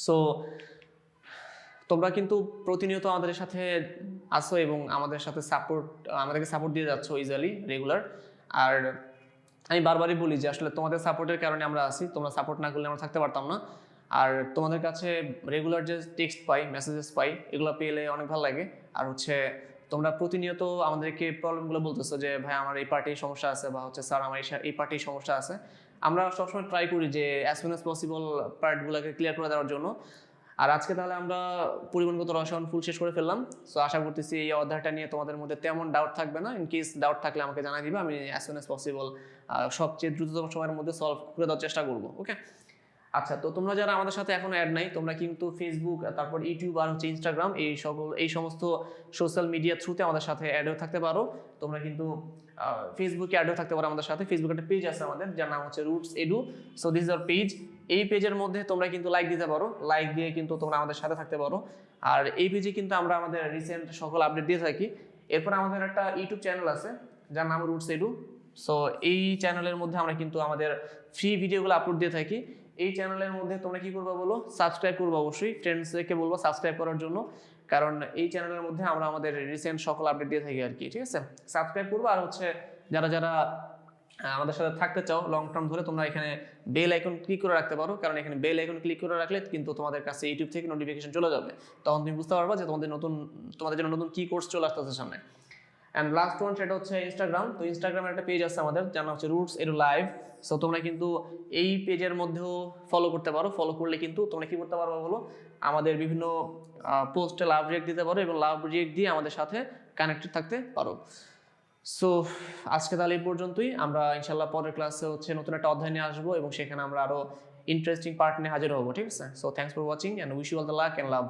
সো তোমরা কিন্তু প্রতিনিয়ত আমাদের সাথে আসো এবং আমাদেরকে সাপোর্ট দিয়ে যাচ্ছ ইজিলি রেগুলার। আর আমি বারবারই বলি যে আসলে তোমাদের সাপোর্টের কারণে আমরা আছি, তোমরা সাপোর্ট না করলে আমরা থাকতে পারতাম না। আর তোমাদের কাছে রেগুলার যে টেক্সট পাই, মেসেজেস পাই, এগুলো পেলে অনেক ভালো লাগে। আর হচ্ছে তোমরা প্রতিনিয়ত আমাদেরকে প্রবলেমগুলো বলতেছো যে ভাই আমার এই পার্টির সমস্যা আছে, বা হচ্ছে স্যার আমার এই পার্টির সমস্যা আছে। আমরা সবসময় ট্রাই করি যে অ্যাজ সুন অ্যাজ পসিবল পার্টগুলোকে ক্লিয়ার করে দেওয়ার জন্য। আর আজকে তাহলে আমরা পরিমাণগত রসায়ন ফুল শেষ করে ফেললাম। সো আশা করতেছি এই অধ্যায়টা নিয়ে তোমাদের মধ্যে তেমন ডাউট থাকবে না। ইন কেস ডাউট থাকলে আমাকে জানাই দিবে, আমি অ্যাজ সুন অ্যাজ পসিবল সবচেয়ে দ্রুততম সময়ের মধ্যে সলভ করে দেওয়ার চেষ্টা করবো। ওকে, আচ্ছা, তো তোমরা যারা আমাদের সাথে এখনো অ্যাড নাই, তোমরা কিন্তু ফেসবুক, তারপর ইউটিউব আর হচ্ছে ইনস্টাগ্রাম, এই সমস্ত সোশ্যাল মিডিয়া থ্রুতে আমাদের সাথে অ্যাড হয়ে থাকতে পারো। তোমরা কিন্তু ফেসবুকে অ্যাড হয়ে থাকতে পারো আমাদের সাথে। ফেসবুকে একটা পেজ আছে আমাদের, যার নাম হচ্ছে roots edu. So this is our page. এই পেজের মধ্যে তোমরা কিন্তু লাইক দিতে পারো, লাইক দিয়ে কিন্তু তোমরা আমাদের সাথে থাকতে পারো। আর এই পেজে কিন্তু আমরা আমাদের রিসেন্ট সকল আপডেট দিয়ে থাকি। এরপর আমাদের একটা ইউটিউব চ্যানেল আছে যার নাম রুটস এডু। সো এই চ্যানেলের মধ্যে আমরা কিন্তু আমাদের ফ্রি ভিডিওগুলো আপলোড দিয়ে থাকি। এই চ্যানেলের মধ্যে তোমরা কি করবা বলো, সাবস্ক্রাইব করবো অবশ্যই। ফ্রেন্ডসদেরকে বলবো সাবস্ক্রাইব করার জন্য, কারণ এই চ্যানেলের মধ্যে আমরা আমাদের রিসেন্ট সকল আপডেট দিয়ে থাকি আর কি। ঠিক আছে, সাবস্ক্রাইব করবো। আর হচ্ছে যারা যারা আমাদের সাথে থাকতে চাও লং টার্ম ধরে, তোমরা এখানে বেল আইকন ক্লিক করে রাখতে পারো, কারণ এখানে বেল আইকন ক্লিক করে রাখলে কিন্তু তোমাদের কাছে ইউটিউব থেকে নোটিফিকেশন চলে যাবে। তখন তুমি বুঝতে পারবা যে তোমাদের জন্য নতুন কি কোর্স চলে আসতেছে সামনে। অ্যান্ড লাস্ট ওয়ান, সেটা হচ্ছে ইনস্টাগ্রাম। তো ইনস্টাগ্রামের একটা পেজ আছে আমাদের, যার নাম হচ্ছে রুটস এডু লাইভ। সো তোমরা কিন্তু এই পেজের মধ্যেও ফলো করতে পারো। ফলো করলে কিন্তু তোমরা কি করতে পারো বলো, আমাদের বিভিন্ন পোস্টে লাভ রিয়েক্ট দিতে পারো এবং লাভ রিয়েক্ট দিয়ে আমাদের সাথে কানেক্টেড থাকতে পারো। সো আজকে তাহলে এই পর্যন্তই। আমরা ইনশাল্লাহ পরের ক্লাসে হচ্ছে নতুন একটা অধ্যায় নিয়ে আসবো এবং সেখানে আমরা আরো ইন্টারেস্টিং পার্ট নিয়ে হাজির হবো। ঠিক আছে, so thanks for watching and wish you all the luck and love.